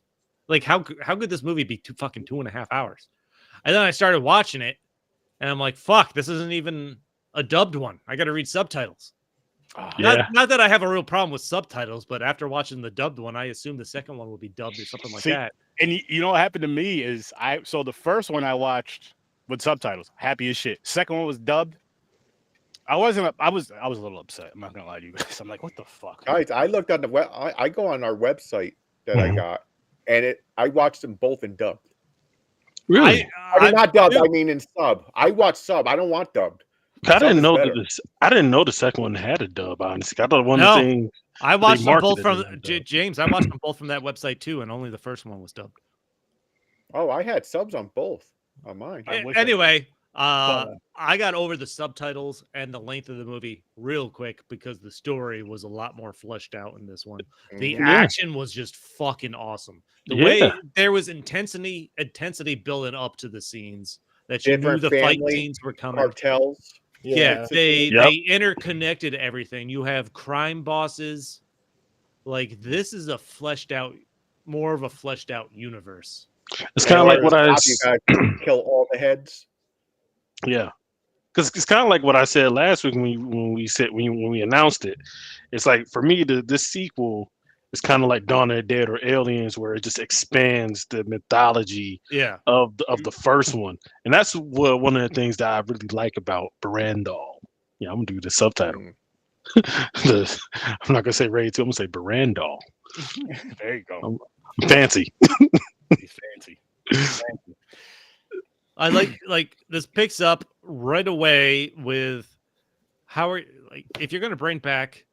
Like, how could this movie be 2.5 hours? And then I started watching it, and I'm like, fuck, this isn't even a dubbed one. I got to read subtitles. Yeah. Not that I have a real problem with subtitles, but after watching the dubbed one, I assumed the second one would be dubbed or something like See, that. And you know what happened to me is so the first one I watched with subtitles, happy as shit. Second one was dubbed. I was a little upset. I'm not gonna lie to you guys. I'm like, what the fuck? Guys, I looked on the web. I go on our website that I Mhm. got, and I watched them both in dubbed. Really? I mean, not dubbed. I mean in sub. I watch sub. I don't want dubbed. I didn't is know better. I didn't know the second one had a dub. Honestly, I thought one of No. the things. I watched them both marketed from it as James. I watched them both from that website too, and only the first one was dubbed. Oh, I had subs on both on mine. I wish I Anyway, But, I got over the subtitles and the length of the movie real quick because the story was a lot more fleshed out in this one. The Mhm. action was just fucking awesome. The Yeah. way there was intensity building up to the scenes that you Different knew the fight family scenes were coming. Cartels. Yeah, they Yep. interconnected everything. You have crime bosses. Like, this is more of a fleshed out universe. It's kind of like what You gotta kill all the heads. Yeah, because it's kind of like what I said last week when we announced it. It's like for me, this sequel is kind of like Dawn of the Dead or Aliens, where it just expands the mythology Yeah. of the first one, and that's one of the things that I really like about Barandal. Yeah, I'm gonna do the subtitle. I'm not gonna say Raid 2. I'm gonna say Barandal. There you go. Fancy. He's fancy. Fancy. I like this picks up right away with if you're gonna bring back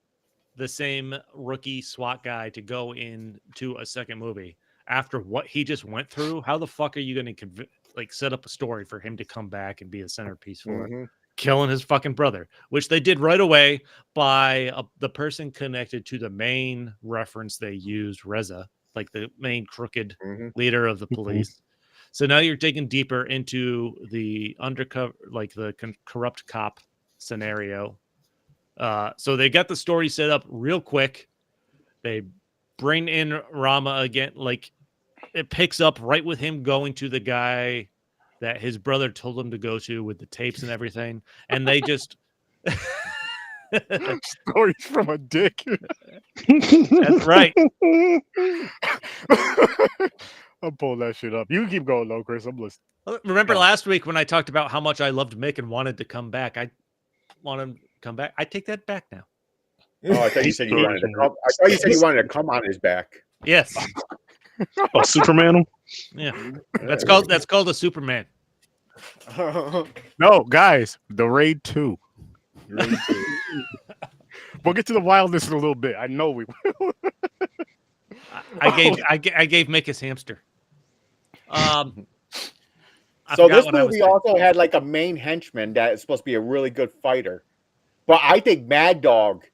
the same rookie SWAT guy to go into a second movie after what he just went through, how the fuck are you gonna set up a story for him to come back and be a centerpiece for it? Killing his fucking brother, which they did right away by the person connected to the main reference they used, Reza, like the main crooked leader of the police. So now you're digging deeper into the undercover, like the corrupt cop scenario. So they got the story set up real quick. They bring in Rama again. Like, it picks up right with him going to the guy that his brother told him to go to with the tapes and everything. And they just... Stories from a dick. That's right. I'll pull that shit up. You can keep going though, Chris. I'm listening. Remember last week when I talked about how much I loved Mick and wanted to come back? I want him to come back. I take that back now. Oh, I thought you said you wanted to come. I thought you said you wanted to come on his back. Yes. Oh, Superman him? Yeah. That's called a Superman. No, guys, the Raid 2. Raid 2. We'll get to the wildness in a little bit. I know we will. I gave Mick his hamster. So this movie also had like a main henchman that is supposed to be a really good fighter, but I think Mad Dog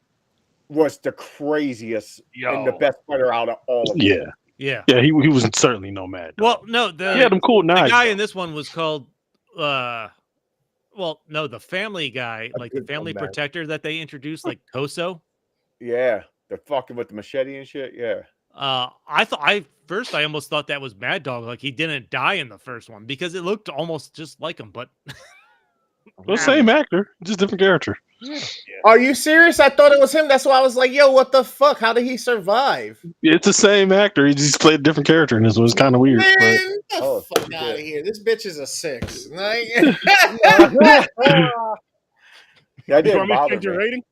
was the craziest and the best fighter out of all of them. Yeah. He was certainly no Mad Dog. Well, no, he had them cool knives. The guy in this one was called the family guy, like the family protector that they introduced, like Koso. Yeah, they're fucking with the machete and shit. Yeah. I almost thought that was Mad Dog, like he didn't die in the first one because it looked almost just like him, but well, same actor, just different character. Yeah. Are you serious? I thought it was him. That's why I was like, yo, what the fuck? How did he survive? It's the same actor. He just played a different character, and this was kind of weird. Man, but... get the fuck out of here. This bitch is a 6. Like... That didn't bother bother me. Your me. rating?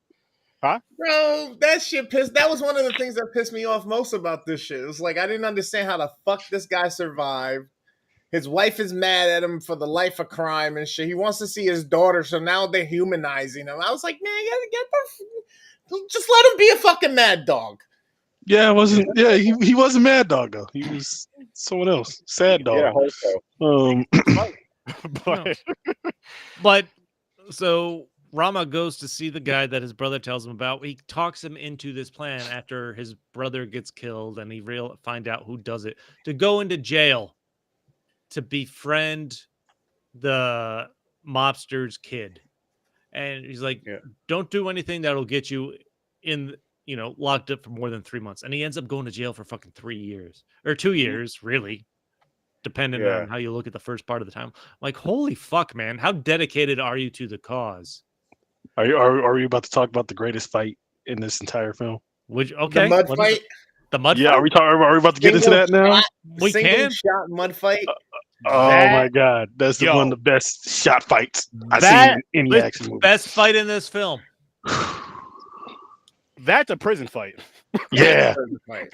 Huh? Bro, that shit pissed. That was one of the things that pissed me off most about this shit. It was like I didn't understand how the fuck this guy survived. His wife is mad at him for the life of crime and shit. He wants to see his daughter, so now they're humanizing him. I was like, man, just let him be a fucking Mad Dog. Yeah, it wasn't. Yeah, he wasn't Mad Dog though. He was someone else. Sad Yeah, Dog. also. But so Rama goes to see the guy that his brother tells him about. He talks him into this plan after his brother gets killed, and he find out who does it, to go into jail to befriend the mobster's kid. And he's like, don't do anything that'll get you in, locked up for more than 3 months. And he ends up going to jail for fucking 3 years or 2 years, really, depending on how you look at the first part of the time. Like, holy fuck, man. How dedicated are you to the cause? Are you about to talk about the greatest fight in this entire film? The mud fight? The mud fight? Are we about to get into that now? We can. Shot mud fight. Oh my god, that's one of the best shot fights I've seen in any action movie. Best fight in this film. That's a prison fight. Yeah,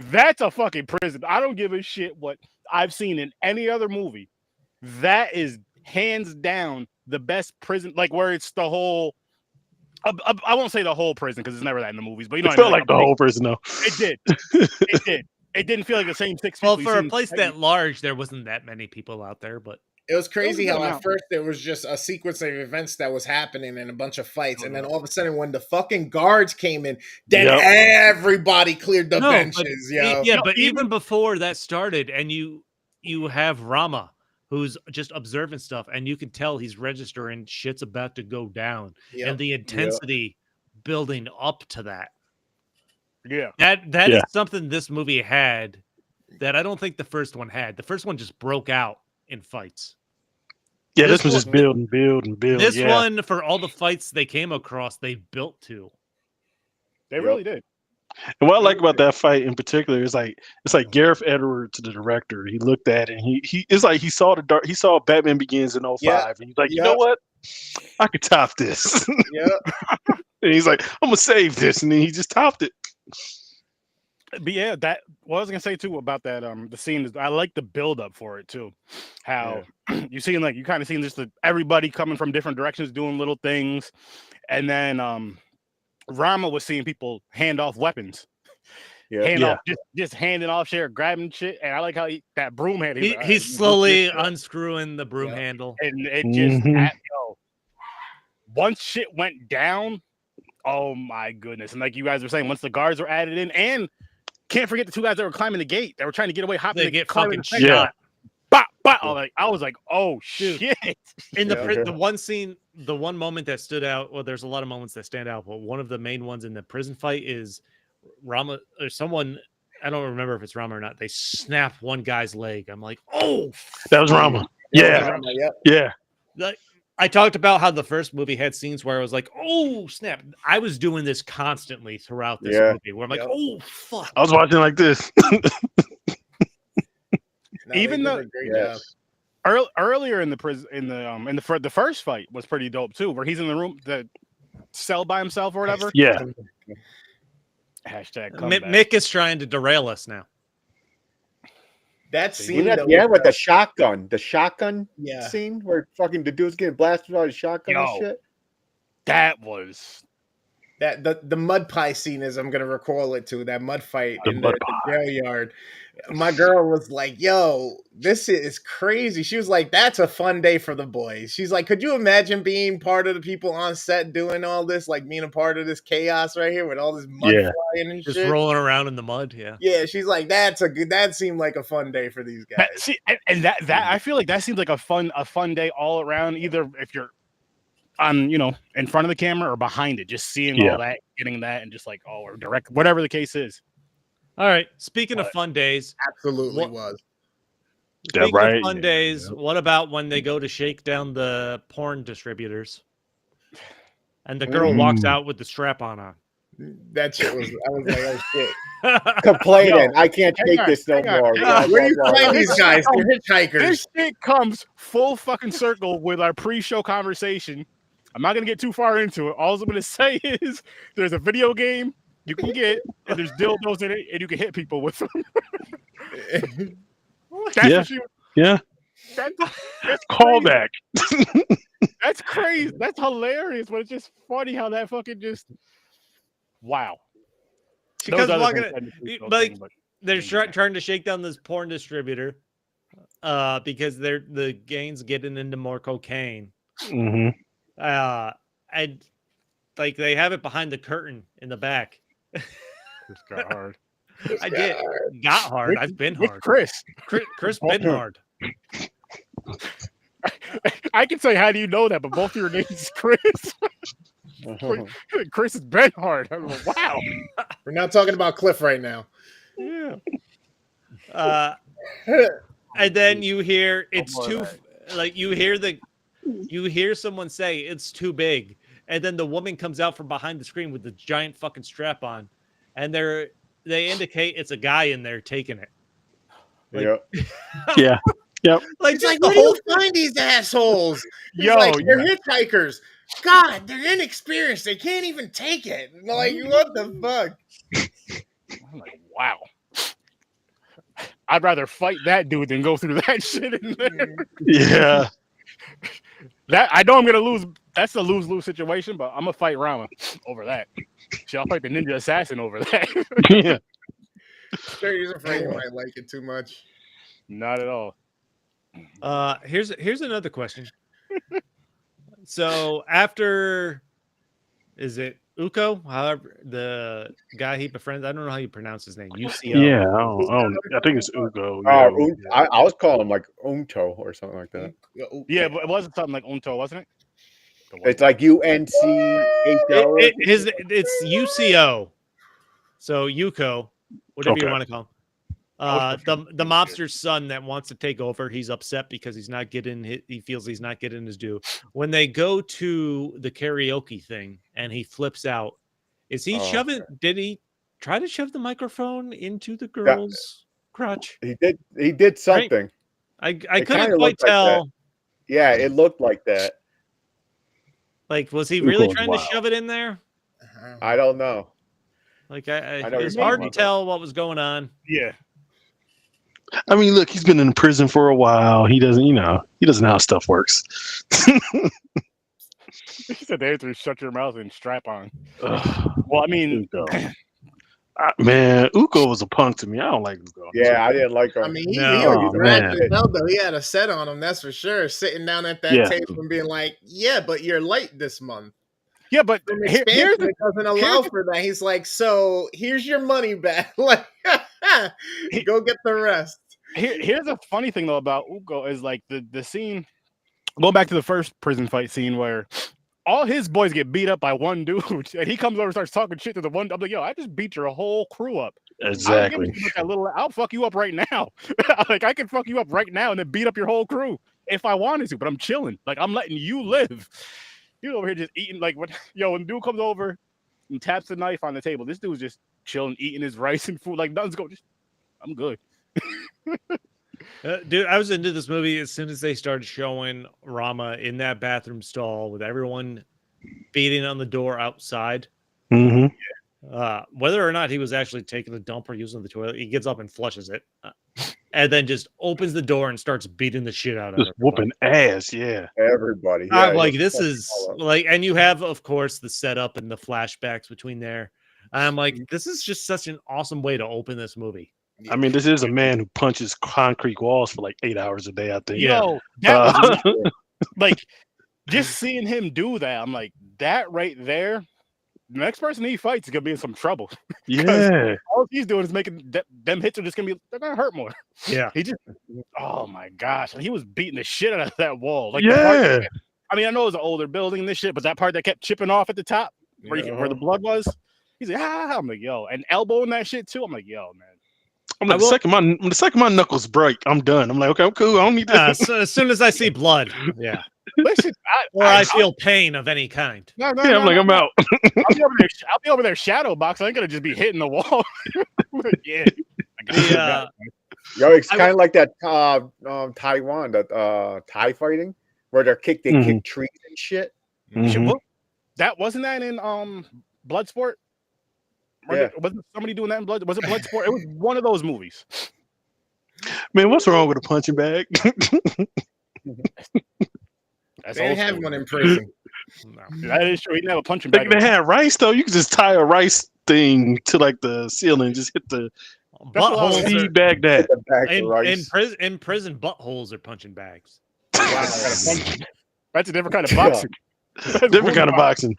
that's a fucking prison. I don't give a shit what I've seen in any other movie. That is hands down the best prison. Like where it's the whole. I won't say the whole prison because it's never that in the movies, but it felt like the whole prison though. It did. It did. It didn't feel like the same 6 people. Well, for a place that large, there wasn't that many people out there, but it was crazy how at first there was just a sequence of events that was happening and a bunch of fights, and then all of a sudden when the fucking guards came in, then everybody cleared the benches. But even before that started, and you have Rama, who's just observing stuff, and you can tell he's registering shit's about to go down, and the intensity building up to that. Yeah, that is something this movie had that I don't think the first one had. The first one just broke out in fights. Yeah, this was just build and build and build. This one, for all the fights they came across, they built to. They really did. And what I like about that fight in particular is it's like Gareth Edwards, the director. He looked at it and it's like he saw Batman Begins in 2005 and he's like, you know what? I could top this. And he's like, I'm gonna save this, and then he just topped it. But yeah, what I was gonna say too about that the scene is I like the build up for it too. How you kind of seeing just everybody coming from different directions doing little things, and then Rama was seeing people hand off weapons. Just handing off shit, grabbing shit, and I like how that broom handle. He's slowly unscrewing the broom handle, and it just once shit went down. Oh my goodness! And like you guys were saying, once the guards were added in, and can't forget the two guys that were climbing the gate. They were trying to get away, hopping. They get fucking shot. I was like, oh shit! In the one scene, the one moment that stood out. Well, there's a lot of moments that stand out, but one of the main ones in the prison fight is Rama or someone. I don't remember if it's Rama or not. They snap one guy's leg. I'm like, oh, that was Rama. Yeah. Like, I talked about how the first movie had scenes where I was like, oh, snap. I was doing this constantly throughout this movie where I'm like, oh, fuck. I was watching like this. Even though earlier in the prison, the first fight was pretty dope too, where he's in the room, the cell by himself or whatever. Yeah. Hashtag Mick is trying to derail us now. That scene, with the shotgun scene where fucking the dude's getting blasted out of shotgun and shit. That was the mud pie scene, as I'm gonna recall it to that mud fight in the jail yard. My girl was like, yo, this is crazy. She was like, that's a fun day for the boys. She's like, could you imagine being part of the people on set doing all this, like being a part of this chaos right here with all this mud flying and just shit? Rolling around in the mud, Yeah, she's like, that seemed like a fun day for these guys. That I feel like that seems like a fun day all around, either if you're on, in front of the camera or behind it, just seeing all that, getting that, and just like, or direct, whatever the case is. All right. Speaking of fun days, absolutely was. Speaking of fun days, what about when they go to shake down the porn distributors, and the girl walks out with the strap on? That shit was. I was like, oh shit. Complaining. I can't take this no more. Where do you find these guys? They're hitchhikers. This shit comes full fucking circle with our pre-show conversation. I'm not gonna get too far into it. All I'm gonna say is there's a video game you can get, and there's dildos in it, and you can hit people with them. That's callback. That's crazy. That's hilarious, but it's just funny how that fucking just wow. She comes walking. Like they're trying to shake down this porn distributor, because the gang's getting into more cocaine. Mm-hmm. And like they have it behind the curtain in the back. This got hard. Got hard. I've been hard. Chris been hard. I can say, how do you know that? But both of your names is Chris. Chris has been hard. I'm like, wow. We're not talking about Cliff right now. Yeah. And then you hear you hear someone say it's too big, and then the woman comes out from behind the screen with the giant fucking strap on, and they indicate it's a guy in there taking it. Like, yeah. Yep. Like, it's like, where do you find these assholes? Yo, like, they're hitchhikers. God, they're inexperienced. They can't even take it. Like, what the fuck? I'm like, wow. I'd rather fight that dude than go through that shit in there. Yeah. That I know I'm gonna lose. That's a lose-lose situation, but I'm gonna fight Rama over that. Shit, I'll fight the ninja assassin over that. Yeah. Sure, he's afraid you might like it too much. Not at all. Here's another question. So after, is it Uko? However, the guy he befriends, I don't know how you pronounce his name. UCO. Yeah, I think it's Ugo. I was calling him like Unto or something like that. Yeah, but it wasn't something like Unto, wasn't it? It's like UNCHO. It's UCO. So Yuko, whatever you want to call him. The mobster's son that wants to take over, he's upset because he feels he's not getting his due. When they go to the karaoke thing and he flips out, is he shoving? Did he try to shove the microphone into the girl's crotch? He did something. Right? I couldn't quite tell. Like yeah, it looked like that. Like, was he really trying to shove it in there? I don't know. Like, it's hard to tell what was going on. Yeah. I mean, look, he's been in prison for a while. He doesn't know how stuff works. He said they have to shut your mouth and strap on. Well, I mean, man, Uko was a punk to me. I don't like Uko. Yeah, I didn't like him. I mean, he had a set on him, that's for sure. Sitting down at that table and being like, "Yeah, but you're late this month." Yeah, but it doesn't allow for that. He's like, "So here's your money back. Like, go get the rest." Here's a funny thing though about Uko is like the scene. Go back to the first prison fight scene where all his boys get beat up by one dude, and he comes over and starts talking shit to the one. I'm like, yo, I just beat your whole crew up. Exactly. I'll fuck you up right now. Like, I can fuck you up right now and then beat up your whole crew if I wanted to, but I'm chilling. Like, I'm letting you live. You over here just eating like what? Yo, when the dude comes over and taps the knife on the table, this dude's just chilling, eating his rice and food like nothing's going. I'm good. Dude, I was into this movie as soon as they started showing Rama in that bathroom stall with everyone beating on the door outside. Mm-hmm. Whether or not he was actually taking a dump or using the toilet, he gets up and flushes it, and then just opens the door and starts beating the shit out of it. Whooping ass, yeah. Everybody. Yeah, I'm like, this is like, and you have, of course, the setup and the flashbacks between there. I'm like, this is just such an awesome way to open this movie. I mean, this is a man who punches concrete walls for like 8 hours a day, I think. Yo, that was like, just seeing him do that, I'm like, that right there, the next person he fights is gonna be in some trouble. Yeah. All he's doing is making them hits are just they're gonna hurt more. Yeah. He just, oh my gosh, he was beating the shit out of that wall. Like, yeah. I mean, I know it was an older building and this shit, but that part that kept chipping off at the top where the blood was, he's like, I'm like, yo, and elbowing that shit too. I'm like, yo, man. I'm like, the second my knuckles break, I'm done. I'm like, okay, I'm cool. I don't need this. So as soon as I see blood, yeah. Listen, I feel pain of any kind. I'm out. I'll be over there shadow box. I ain't gonna just be hitting the wall. Yeah. Yo, it's kind of like that Taiwan, that Thai fighting, where they kick trees and shit. Mm-hmm. That wasn't that in Bloodsport? Wasn't somebody doing that in Blood? Was it Bloodsport? It was one of those movies. Man, what's wrong with a punching bag? They didn't have one in prison. No. That is true. He didn't have a punching bag. They had rice though. You could just tie a rice thing to like the ceiling, just hit the buttholes. feed bag that. The bag of rice. In prison, buttholes are punching bags. That's a different kind of boxing. Different kind of boxing.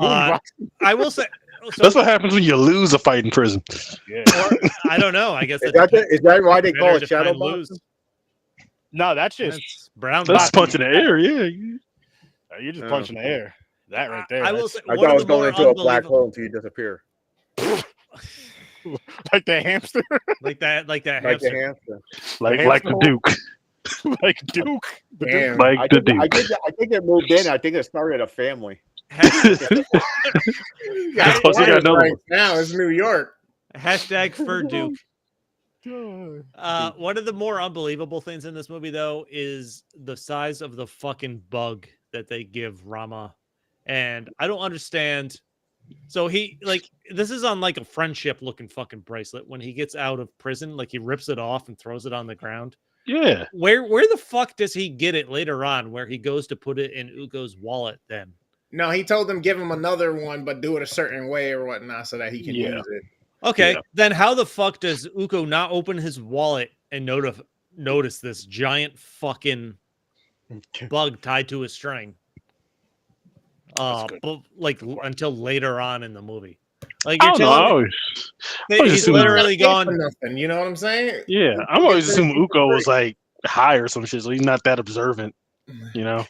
I will say. So, that's what happens when you lose a fight in prison. Yeah. Or, I don't know. I guess is that why they call it shadow lose? boxing? No, that's just brown. That's punching the air. Yeah, you're just punching the air. That right there. I will say, I thought I was going into a black hole until you disappear. Like that hamster. like that hamster. The hamster. Like the Duke. Like Duke. Damn. Like the Duke. I think it moved in. I think it started a family. Now it's New York. Hashtag for Duke. One of the more unbelievable things in this movie, though, is the size of the fucking bug that they give Rama. And I don't understand. So this is on like a friendship looking fucking bracelet. When he gets out of prison, like he rips it off and throws it on the ground. Yeah. Where the fuck does he get it later on where he goes to put it in Ugo's wallet then? No, he told them give him another one, but do it a certain way or whatnot so that he can use it. Okay, then how the fuck does Ugo not open his wallet and notice this giant fucking bug tied to a string? But until later on in the movie. Like you're telling me he's literally gone for nothing. You know what I'm saying? Yeah, I'm always assuming Ugo was like high or some shit, so he's not that observant. You know,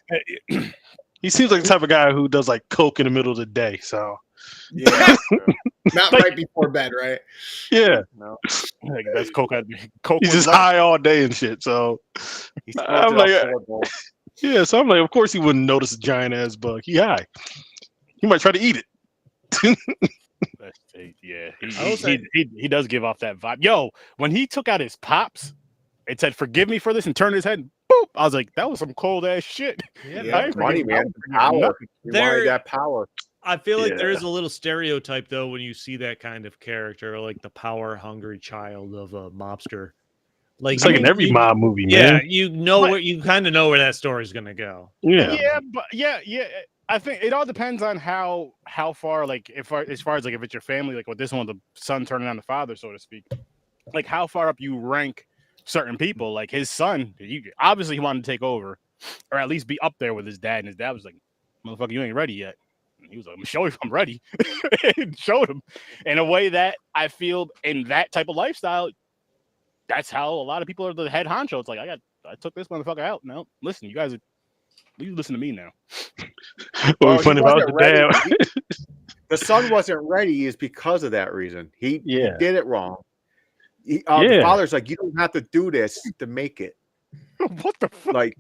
he seems like the type of guy who does like coke in the middle of the day. So yeah, not right before bed, right? Yeah, no, that's coke. He's just high all day and shit. So I'm like, yeah. So I'm like, of course he wouldn't notice a giant ass bug. He high. He might try to eat it. Yeah, he does give off that vibe. Yo, when he took out his pops, it said "forgive me for this" and turned his head. And boop! I was like, that was some cold ass shit. Yeah, money, man. Power. You wanted that power. I feel like there is a little stereotype though when you see that kind of character, like the power hungry child of a mobster. Like it's like in every mob movie, man. Yeah, you kind of know where that story's gonna go. Yeah, but yeah. I think it all depends on how far, like, as far as like if it's your family, like with this one, the son turning on the father, so to speak, like how far up you rank certain people. Like his son, obviously he wanted to take over, or at least be up there with his dad, and his dad was like, "Motherfucker, you ain't ready yet." And he was like, "I'm gonna show you if I'm ready." And showed him in a way that I feel in that type of lifestyle. That's how a lot of people are the head honcho. It's like I took this motherfucker out. No, listen, you listen to me now. Well, funny about the dad. The son wasn't ready is because of that reason. He did it wrong. The father's like, you don't have to do this to make it. What the fuck? Like,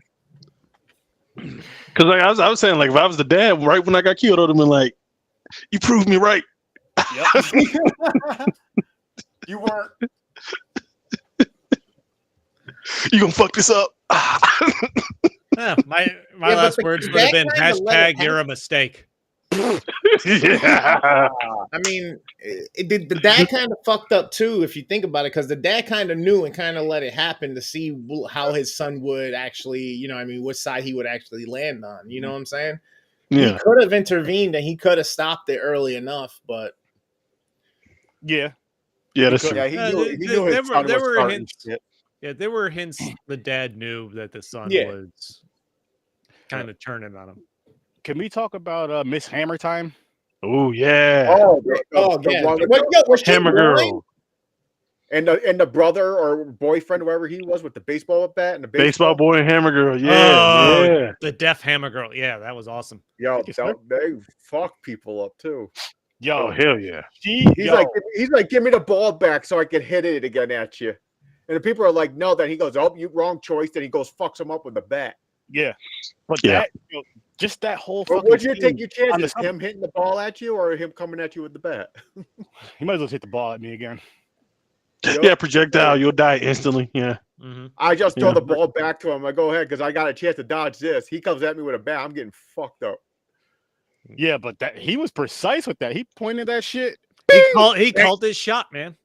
because like I was saying, like if I was the dad, right when I got killed, I would have been like, "You proved me right." Yep. You weren't. You gonna fuck this up? Yeah, my last words would have been hashtag you're a mistake. Yeah. I mean, the dad kind of fucked up too, if you think about it, because the dad kind of knew and kind of let it happen to see how his son would actually, which side he would actually land on. You know what I'm saying? Yeah. He could have intervened and he could have stopped it early enough, but yeah, that's true. Yeah, he knew his son was starting shit. Yeah, there were hints the dad knew that the son was kind of turning on him. Can we talk about Miss Hammer Time? Oh yeah. The Hammer Girl. And the brother or boyfriend, whoever he was, with the baseball bat and the baseball boy and Hammer Girl. Yeah, the deaf Hammer Girl. Yeah, that was awesome. Yo, they fuck people up too. Yo, hell yeah. He's like, give me the ball back so I can hit it again at you. And the people are like, no. Then he goes, oh, you wrong choice. Then he goes, fucks him up with the bat. Yeah, but just that whole. Would you take your chances? Him hitting the ball at you, or him coming at you with the bat? He might as well hit the ball at me again. Yeah, projectile. You'll die instantly. Yeah. Mm-hmm. I just throw the ball back to him. I go ahead because I got a chance to dodge this. He comes at me with a bat. I'm getting fucked up. Yeah, but he was precise with that. He pointed that shit. He called his shot, man.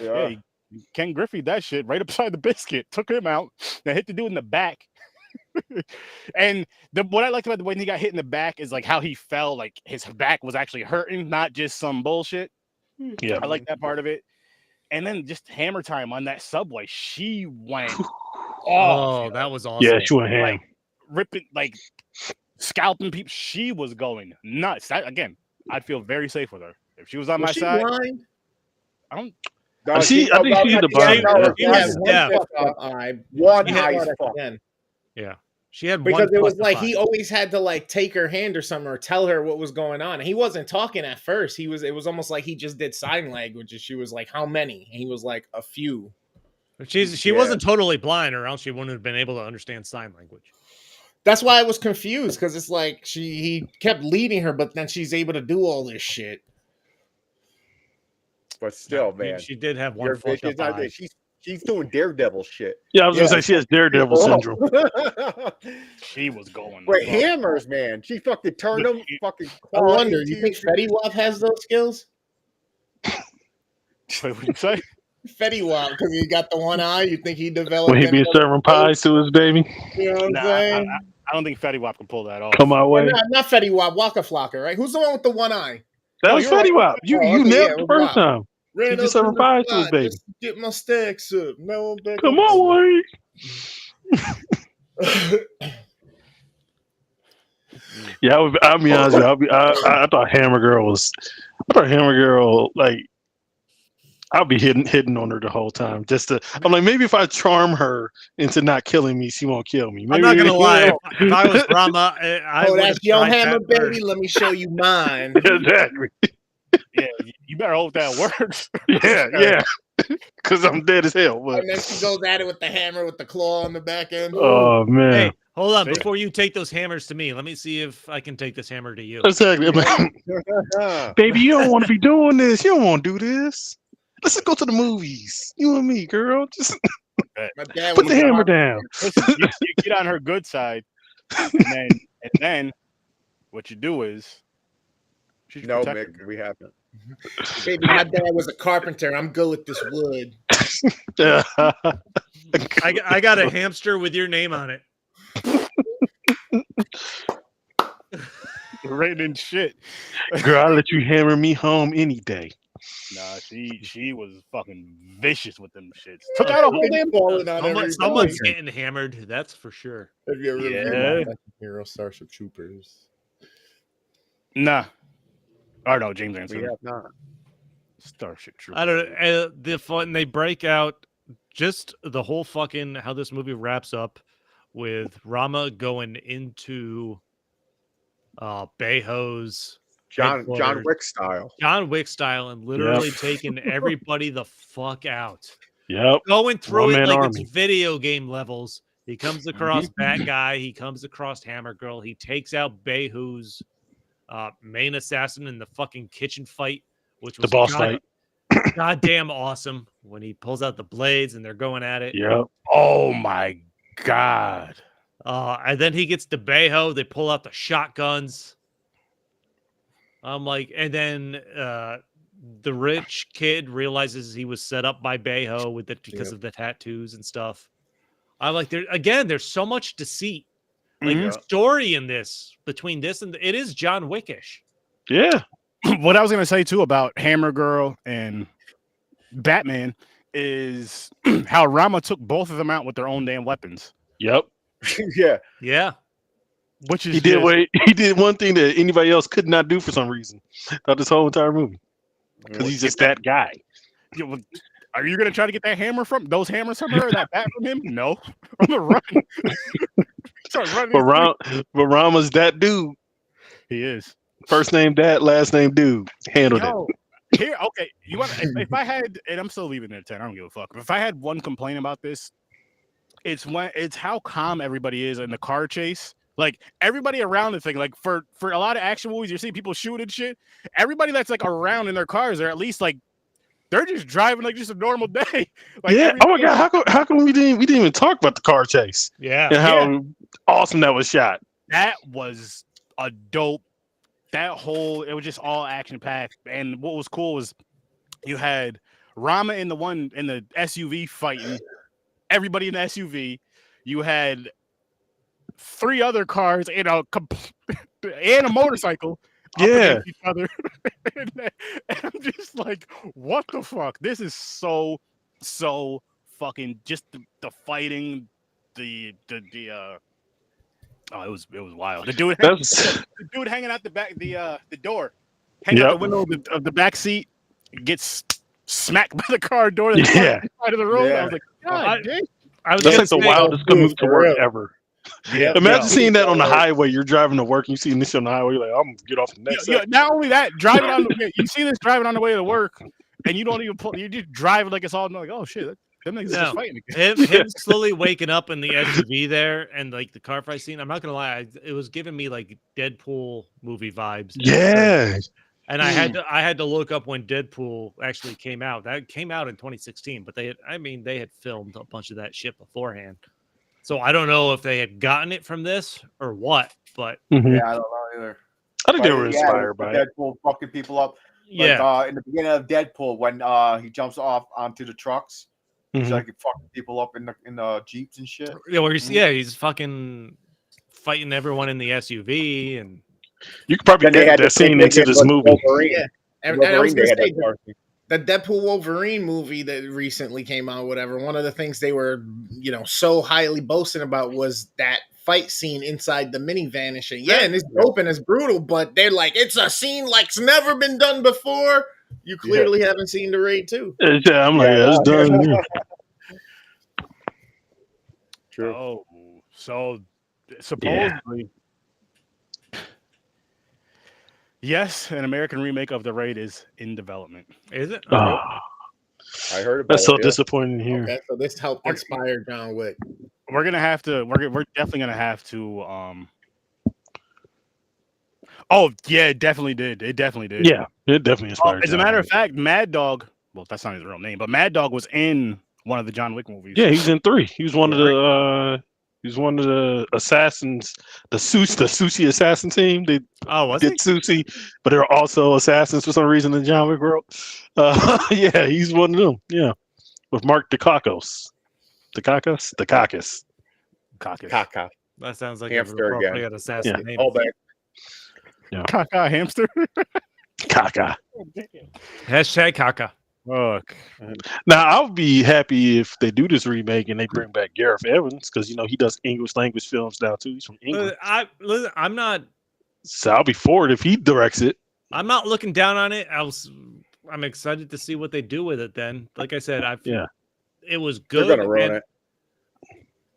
Yeah. Ken Griffey that shit right upside the biscuit, took him out, and hit the dude in the back. And what I liked about the way he got hit in the back is like how he fell, like his back was actually hurting, not just some bullshit. Yeah. I like that part of it. And then just Hammer time on that subway. She went Oh, that was awesome. Yeah, she went ham. like ripping, like scalping people. She was going nuts. Again, I'd feel very safe with her if she was on my Was she side. blind? I don't. No, I think she's the blind. She was deaf. One She had eye one at fuck. the end. Yeah, she had Because one it was fucked like up he eye. always had to like take her hand or something or tell her what was going on. And he wasn't talking at first. It was almost like he just did sign language. And she was like, "How many?" And he was like, "A few." She wasn't totally blind, or else she wouldn't have been able to understand sign language. That's why I was confused, because it's like he kept leading her, but then she's able to do all this shit. But still, No, man, she did have one your fucked vision's up not there. eye. She's doing Daredevil shit. Yeah, I was gonna say she has Daredevil syndrome. She was going. Wait, hammers, man. She fucking turned them. Fucking. I wonder, you think Fetty Wap has those skills? Wait, what you say? Fetty Wap, because he got the one eye. You think he developed? When he be serving pies to his baby. You know what I'm Nah, saying? I don't think Fetty Wap can pull that off. Come my way. Not Fetty Wap, Waka Flocka, right? Who's the one with the one eye? That was you're Fetty right. Wap. You Oh, you okay, nailed yeah, it the it was first Wap. time. Ran just up serving in the pies to his spot baby. just to get my stacks up. Now I'm back. Come on, way. Yeah, I'll be honest with you. I thought Hammer Girl like I'll be hitting on her the whole time. I'm like, maybe if I charm her into not killing me, she won't kill me. Maybe, I'm not gonna lie. If I was Rama, I would that's your tried hammer, that baby. first. Let me show you mine. Exactly. Yeah, you better hope that works. Yeah. Because I'm dead as hell. But... And then she goes at it with the hammer with the claw on the back end. Oh man. Hey, hold on. See? Before you take those hammers to me, let me see if I can take this hammer to you. Exactly. Baby, you don't want to be doing this. You don't want to do this. Let's just go to the movies. You and me, girl. Just My dad put was the hammer down. Listen, you get on her good side, and then what you do is No, Mick, we haven't. Baby, my dad was a carpenter. I'm good with this wood. I got a hamster with your name on it. written shit. Girl, I'll let you hammer me home any day. Nah, she was fucking vicious with them shits. Took out a whole damn falling out every Someone's day. getting hammered, that's for sure. Have you ever Yeah. reviewed Hero Starship Troopers? Nah. Or no, James answered. We have not. Starship Troopers. I don't know. The fun they break out just the whole fucking how this movie wraps up with Rama going into Beho's John Wick style. John Wick style, and literally taking everybody the fuck out. Yep. Going through it One-man like army. it's video game levels. He comes across Bad Guy. He comes across Hammer Girl. He takes out Beho's main assassin in the fucking kitchen fight, which was The boss fight. goddamn awesome when he pulls out the blades and they're going at it. Yep. Oh my god. And then he gets to Beho. They pull out the shotguns. I'm like, and then the rich kid realizes he was set up by Beho with it because of the tattoos and stuff. I'm like, there's so much deceit. Like the story in this between this and it is John Wickish. Yeah. What I was gonna say too about Hammer Girl and Batman is how Rama took both of them out with their own damn weapons. Yep. Yeah. Yeah. Which is He did one thing that anybody else could not do for some reason throughout this whole entire movie. Because he's just that guy. Are you gonna try to get that hammer from those hammers from her or that bat from him? No. I'm gonna run. Start running. But Rama's that dude. He is. First name that, last name dude. Handled it. Here, okay. You want if I had, and I'm still leaving it at 10. I don't give a fuck. If I had one complaint about this, it's how calm everybody is in the car chase. Like everybody around the thing, like for a lot of action movies, you see people shoot and shit. Everybody that's like around in their cars, or at least like they're just driving like just a normal day. Like, yeah. Oh my god. How come we didn't even talk about the car chase? Yeah. And how awesome that was shot. That was a dope. It was just all action packed. And what was cool was you had Rama in the SUV fighting everybody in the SUV. You had 3 other cars and a motorcycle against each other. And I'm just like, what the fuck? This is so fucking just the fighting, it was wild. The dude hanging out the back, the door, hanging out the window of the back seat, gets smacked by the car door that's side of the road. I was like, God, that's like the wildest commute to work ever. Yeah. Imagine seeing that on the highway. You're driving to work, you see this on the highway, you're like, I'm gonna get off the next. Not only that, driving on you see this driving on the way to work, and you don't even pull. You just driving like it's all like, oh shit. Them niggas just fighting again. Him slowly waking up in the SUV there and like the car fight scene. I'm not gonna lie, it was giving me like Deadpool movie vibes. Yeah. And I had to look up when Deadpool actually came out. That came out in 2016, but they had filmed a bunch of that shit beforehand. So I don't know if they had gotten it from this or what, but yeah, I don't know either. I think they were inspired by Deadpool fucking people up. Like, in the beginning of Deadpool, when he jumps off onto the trucks. He's like fucking people up in the Jeeps and shit. Yeah, where he's fucking fighting everyone in the SUV, and you could probably get that scene into this movie. Yeah, and I was gonna say, the Deadpool Wolverine movie that recently came out, whatever. One of the things they were, so highly boasting about was that fight scene inside the minivan and shit. Yeah, and it's dope and it's brutal, but they're like, it's a scene like's never been done before. You clearly haven't seen the Raid 2. Yeah, I'm like, that's done. True. Oh, so supposedly, yes, an American remake of the Raid is in development. Is it? Oh. I heard about that's so disappointing here. Okay, so this helped inspire John Wick. We're definitely gonna have to. Oh yeah, it definitely did. It definitely did. Yeah, it definitely inspired. As a matter of fact, Mad Dog. Well, that's not his real name, but Mad Dog was in one of the John Wick movies. Yeah, he's in 3. He was one of the. He's one of the assassins, the sushi assassin team. They did sushi, but they're also assassins for some reason in John Wick world. Yeah, he's one of them. Yeah, with Mark Dacakos. Dacakos. Kaka. That sounds like hamster an assassin name. All back. Yeah. Kaka hamster. Kaka. Hashtag Kaka. Fuck. Now I would be happy if they do this remake and they bring back Gareth Evans because he does English language films now too. He's from England. I'm not. So I'll be for it if he directs it. I'm not looking down on it. I'm excited to see what they do with it. Then, like I said, it was good. They're gonna ruin it.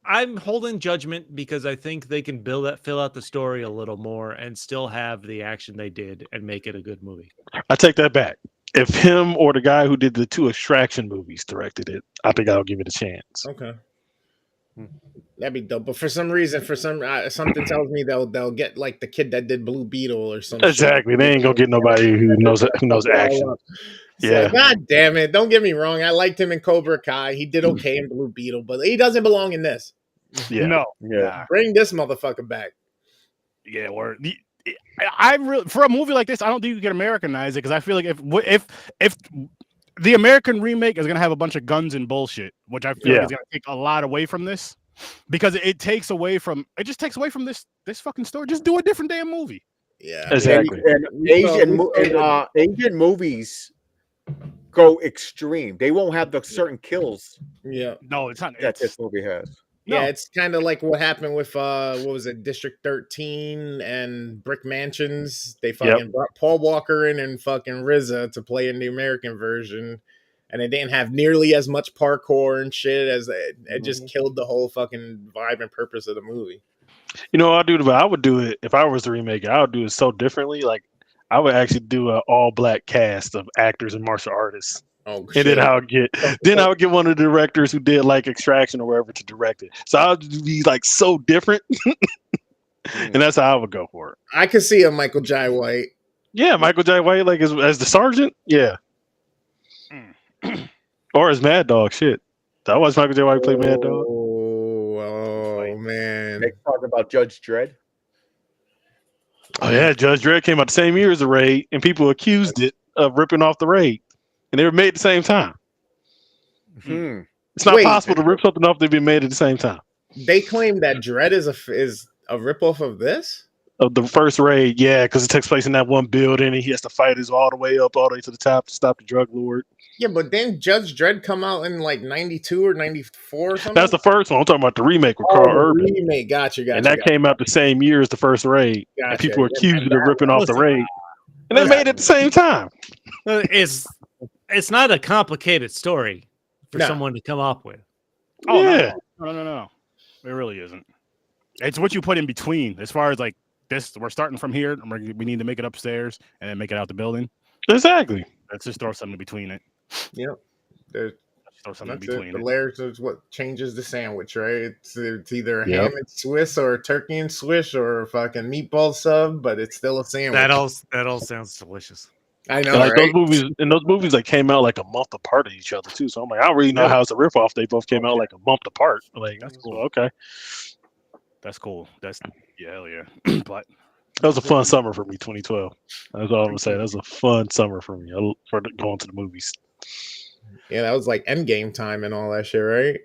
I'm holding judgment because I think they can fill out the story a little more and still have the action they did and make it a good movie. I take that back. If him or the guy who did the 2 Extraction movies directed it, I think I'll give it a chance. Okay, that'd be dope. But for some reason, something tells me they'll get like the kid that did Blue Beetle or something. Exactly, shit. They ain't gonna get nobody who knows action. Yeah. Like, God damn it! Don't get me wrong. I liked him in Cobra Kai. He did okay in Blue Beetle, but he doesn't belong in this. Yeah. No. Yeah. Bring this motherfucker back. Yeah. I'm really for a movie like this. I don't think you can Americanize it because I feel like if the American remake is gonna have a bunch of guns and bullshit, which I feel like is gonna take a lot away from this, because it just takes away from this fucking story. Just do a different damn movie. Yeah, exactly. And Asian movies go extreme. They won't have the certain kills. Yeah, no, it's not that this movie has. Yeah, it's kind of like what happened with what was it, District 13 and Brick Mansions. They fucking brought Paul Walker in and fucking RZA to play in the American version, and it didn't have nearly as much parkour and shit as it just killed the whole fucking vibe and purpose of the movie. You know, I would do it if I was to remake it. I would do it so differently. Like I would actually do an all-black cast of actors and martial artists. Oh, and shit. then I would get one of the directors who did like Extraction or wherever to direct it. So I would be like so different, and that's how I would go for it. I could see a Michael Jai White. Yeah, Michael Jai White, like as the sergeant. Yeah, or as Mad Dog. Shit, that was Michael Jai White played Mad Dog. Oh man, they talk about Judge Dredd. Oh yeah, Judge Dredd came out the same year as the Raid, and people accused it of ripping off the Raid. And they were made at the same time. It's not possible to rip something off that be made at the same time. They claim that Dredd is a ripoff of this. Of the first raid, yeah, because it takes place in that one building, and he has to fight his all the way to the top to stop the drug lord. Yeah, but then Judge Dredd come out in like 92 or 94 or something? That's the first one. I'm talking about the remake with Carl Urban. Remake. Gotcha. And that came out the same year as the first raid. Gotcha. And people were accused of ripping off the Listen, raid. And they made it at the same time. It's not a complicated story for No. someone to come up with. Oh, Yeah. No. It really isn't. It's what you put in between. As far as like this, we're starting from here, and we need to make it upstairs and then make it out the building. Exactly. Let's just throw something between it. Yep. There's Throw something That's between it. The it. layers is what changes the sandwich, right? It's either a Yep. ham and Swiss or a turkey and Swiss or a fucking meatball sub, but it's still a sandwich. That all sounds delicious. I know, And like right? those movies like came out like a month apart of each other too. So I'm like, I don't really know how it's a ripoff. They both came out like a month apart. Like that's cool. Okay. That's cool. That's hell yeah. But That was a fun summer for me, 2012. That's all I'm gonna say. That was a fun summer for me for going to the movies. Yeah, that was like Endgame time and all that shit, right?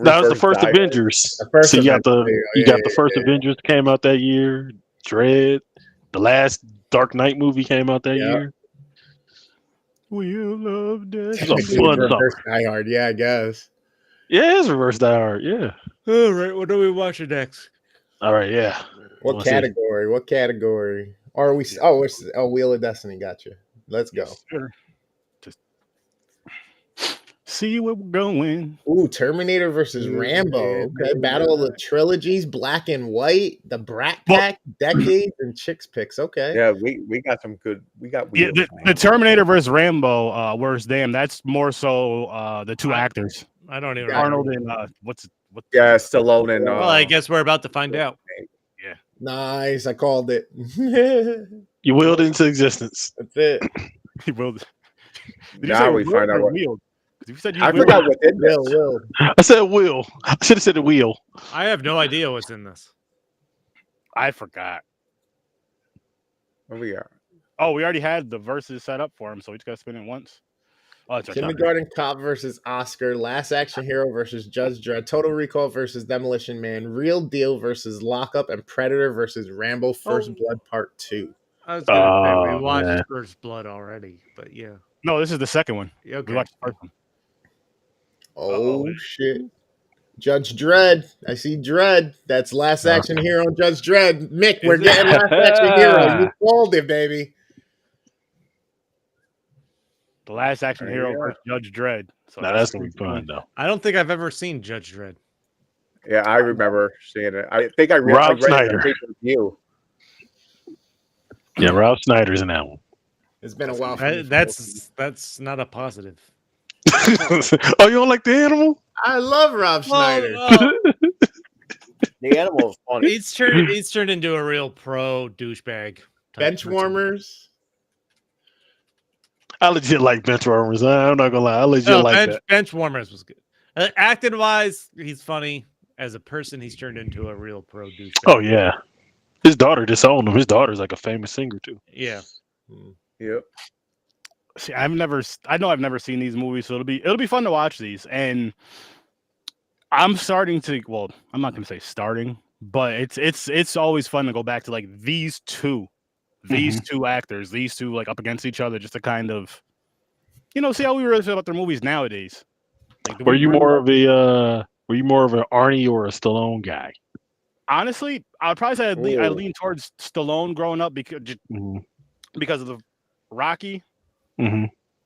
That was the first Die. Avengers. The first So you got the Avengers, first Avengers that came out that year. Dread. The last Dark Knight movie came out that year. we love death. It was a fun summer. Reverse Die Hard, yeah, I guess. Yeah, it's Reverse Die Hard. Yeah. All right, what are we watching next? All right. Yeah. What Let's see. category? What category? Or are we? Oh, it's Wheel of Destiny. Gotcha. Let's go. Sure. Just see where we're going. Ooh, Terminator versus Rambo. Okay, Battle of the Trilogies, Black and White, the Brat Pack, Decades, and Chicks Picks. Okay. Yeah, we got some good. We got Yeah, wheels. the Terminator versus Rambo, Worst Damn. That's more so the two actors, I don't even Arnold remember. and what? Yeah, Stallone and. Well, I guess we're about to find out. Nice. I called it. You willed into existence. That's it. He willed. Did Now we find out what- wheeled? You said you I willed. forgot what did this. Will. I said will. I should have said the wheel. I have no idea what's in this. I forgot. Where we are. Oh, we already had the verses set up for him, so we just got to spin it once. Oh, it's our turn. Kindergarten Cop versus Oscar, Last Action Hero versus Judge Dredd, Total Recall versus Demolition Man, Real Deal versus Lockup, and Predator versus Rambo First Blood Part 2. I was gonna say we Oh, watched man. First Blood already, but yeah. No, this is the second one. Okay. We watched the first one. Oh, shit. Judge Dredd. I see Dredd. That's Last Action Hero and Judge Dredd. Mick, we're Is it? getting Last Action Hero. You called it, baby. The Last Action Hero Yeah. versus Judge Dredd. So Now that's gonna be fun though. I don't think I've ever seen Judge Dredd. Yeah, I remember seeing it. I think I read, Rob I read Schneider. the review. Yeah, Rob Snyder's in that one. It's been a while. For me. That's not a positive. Oh, you don't like the animal? I love Rob Schneider. The animal is funny. He's turned into a real pro douchebag. Bench warmers. I legit like bench warmers. I'm not gonna lie. I legit like that. Bench warmers was good. Acting wise, he's funny. As a person, he's turned into a real pro douchebag. Oh yeah. His daughter disowned him. His daughter's like a famous singer too. Yeah. Yep. See, I know I've never seen these movies, so it'll be fun to watch these. And I'm starting to. Well, I'm not gonna say starting, but it's always fun to go back to like these two actors, these two like up against each other, just to kind of, see how we really feel about their movies nowadays. Like, Were you more of an Arnie or a Stallone guy? Honestly, I would probably say I lean towards Stallone growing up because of the Rocky. Mm-hmm.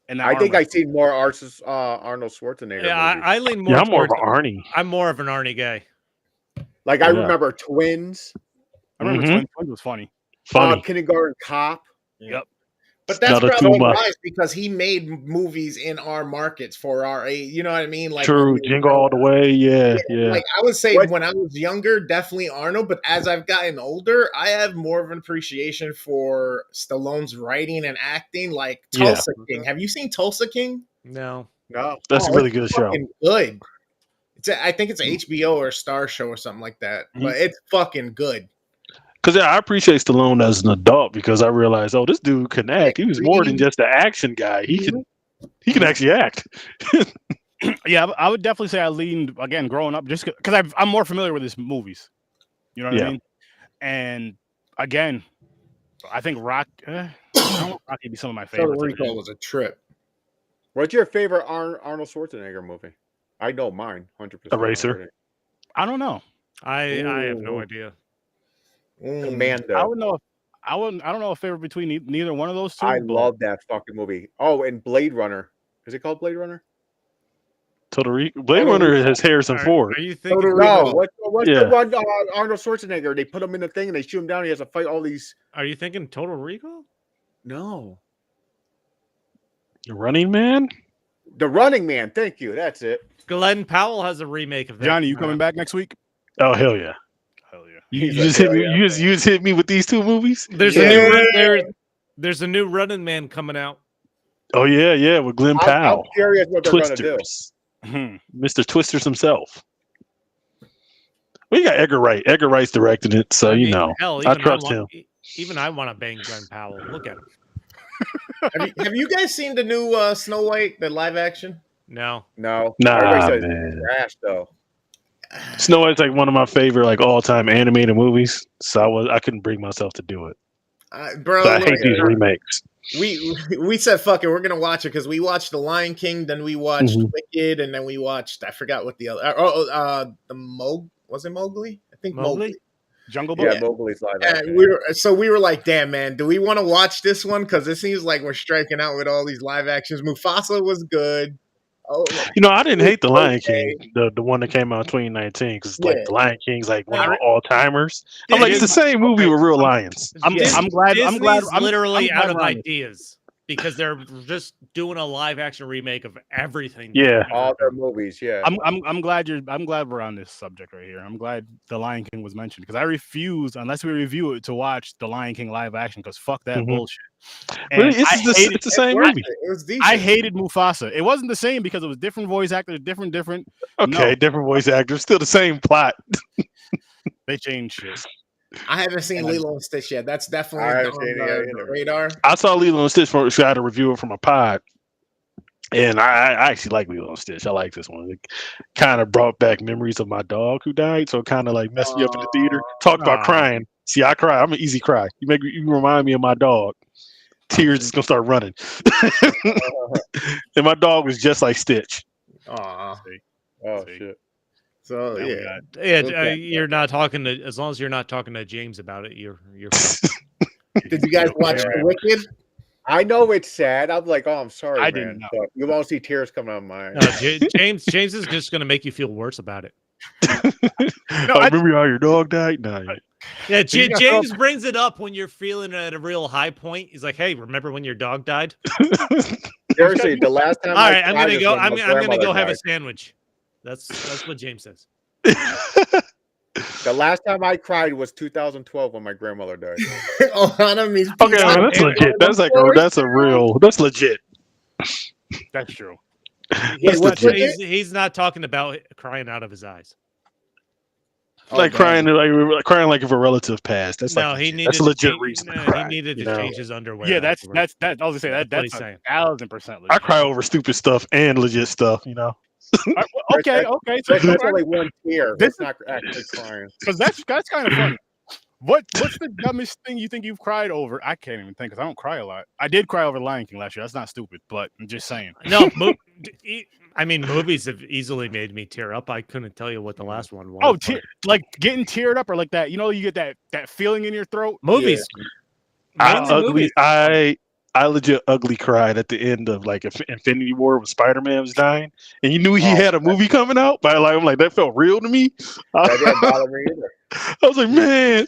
And I think I've seen more Arnold Schwarzenegger. Yeah, movies. I lean more. Yeah, I'm more of towards- an Arnie. I'm more of an Arnie guy. Like I Yeah. remember Twins, I remember Mhm. Twins was funny. Funny. Kindergarten Cop. Yep. But that's Another probably too much. wise because he made movies in our markets for our age. You know what I mean? Like True. Jingle all the way. Yeah. Like I would say What- when I was younger, definitely Arnold. But as I've gotten older, I have more of an appreciation for Stallone's writing and acting. Like Yeah. Tulsa King. Have you seen Tulsa King? No. No. That's a Oh, really it's good show. fucking good. I think it's a HBO or a Star show or something like that. Mhm. But it's fucking good. Because I appreciate Stallone as an adult because I realized, this dude can act. He was more than just an action guy. He can actually act. Yeah, I would definitely say I leaned again growing up just because I'm more familiar with his movies. You know what Yeah. I mean? And again, I think Rocky be some of my favorites. Total Recall was a trip. What's your favorite Arnold Schwarzenegger movie? I know mine, 100%. Eraser. I don't know. I have no idea. Commando. I don't know a favorite between neither one of those two. I love that fucking movie. Oh, and Blade Runner. Is it called Blade Runner? Blade Runner has Harrison Ford. Are you thinking? No, what's the one Arnold Schwarzenegger? They put him in the thing and they shoot him down. He has to fight all these. Are you thinking Total Recall? No. The Running Man? The Running Man. Thank you. That's it. Glenn Powell has a remake of that. Johnny, you coming back next week? Oh, hell yeah. Hell yeah. You just hit me. You just hit me with these two movies. There's a new Running Man coming out. Oh yeah, with Glenn Powell. I'm curious what they're going to do. Mr. Twisters himself. We got Edgar Wright. Edgar Wright's directing it, so hell, I trust him. Even I want to bang Glenn Powell. Look at him. Have you guys seen the new Snow White, the live action? No. Nah, Everybody says man. trash though. Snow White's like one of my favorite all-time animated movies, so I couldn't bring myself to do it. Bro, so I hate these remakes. We said fuck it, we're gonna watch it because we watched The Lion King, then we watched Wicked, and then we watched I forgot what the other was it Mowgli? I think Mowgli. Jungle Book. Yeah, Mowgli's live action. We were like, damn man, do we want to watch this one? Because it seems like we're striking out with all these live actions. Mufasa was good. Oh, I didn't hate The Lion King, the one that came out in 2019, because The Lion King's like one of the all-timers. I'm like, it's the same movie with real lions. I'm glad. Disney's literally out of ideas because they're just doing a live-action remake of everything. Yeah, all their movies. Yeah, I'm glad we're on this subject right here. I'm glad The Lion King was mentioned because I refuse, unless we review it, to watch The Lion King live action because fuck that bullshit. Really? It's the same movie. It was decent. I hated Mufasa. It wasn't the same because it was different voice actors, different. Okay, different voice actors, still the same plot. They changed shit. I haven't seen Lilo and Stitch yet. That's definitely on the radar. I saw Lilo and Stitch I had to review it from a pod, and I actually like Lilo and Stitch. I like this one. It kind of brought back memories of my dog who died, so it kind of like messed me up in the theater. Talk about crying. See, I cry. I'm an easy cry. You remind me of my dog. Tears is gonna start running. And my dog was just like Stitch. Oh shit. So you're not talking to, as long as you're not talking to James about it, you're Did you guys watch Wicked? I know it's sad. I'm like, I'm sorry, I man. didn't know. But you won't see tears coming out of my eyes. No, James is just gonna make you feel worse about it. Remember how your dog died? No. Yeah, James brings it up when you're feeling at a real high point. He's like, "Hey, remember when your dog died?" Seriously, the last time. All right, I'm gonna go. I'm gonna go have a sandwich. That's what James says. The last time I cried was 2012 when my grandmother died. That's legit. That's legit. That's true. He's not talking about crying out of his eyes. Crying like if a relative passed. That's that's a legit reason. He needed to change his underwear. Yeah, that's. I was gonna say that's 1,000% legit. I cry over stupid stuff and legit stuff. Okay. So that's only one tear. That's not actually crying. Because that's kind of funny. What's the dumbest thing you think you've cried over? I can't even think because I don't cry a lot. I did cry over Lion King last year. That's not stupid, but I'm just saying. No, I mean, movies have easily made me tear up. I couldn't tell you what the last one was. Oh, like getting teared up or like that. You get that feeling in your throat. Movies. Yeah. I legit ugly cried at the end of Infinity War when Spider-Man was dying, and you knew he had a movie coming out. But I'm like, that felt real to me. That didn't bother me either. I was like, man,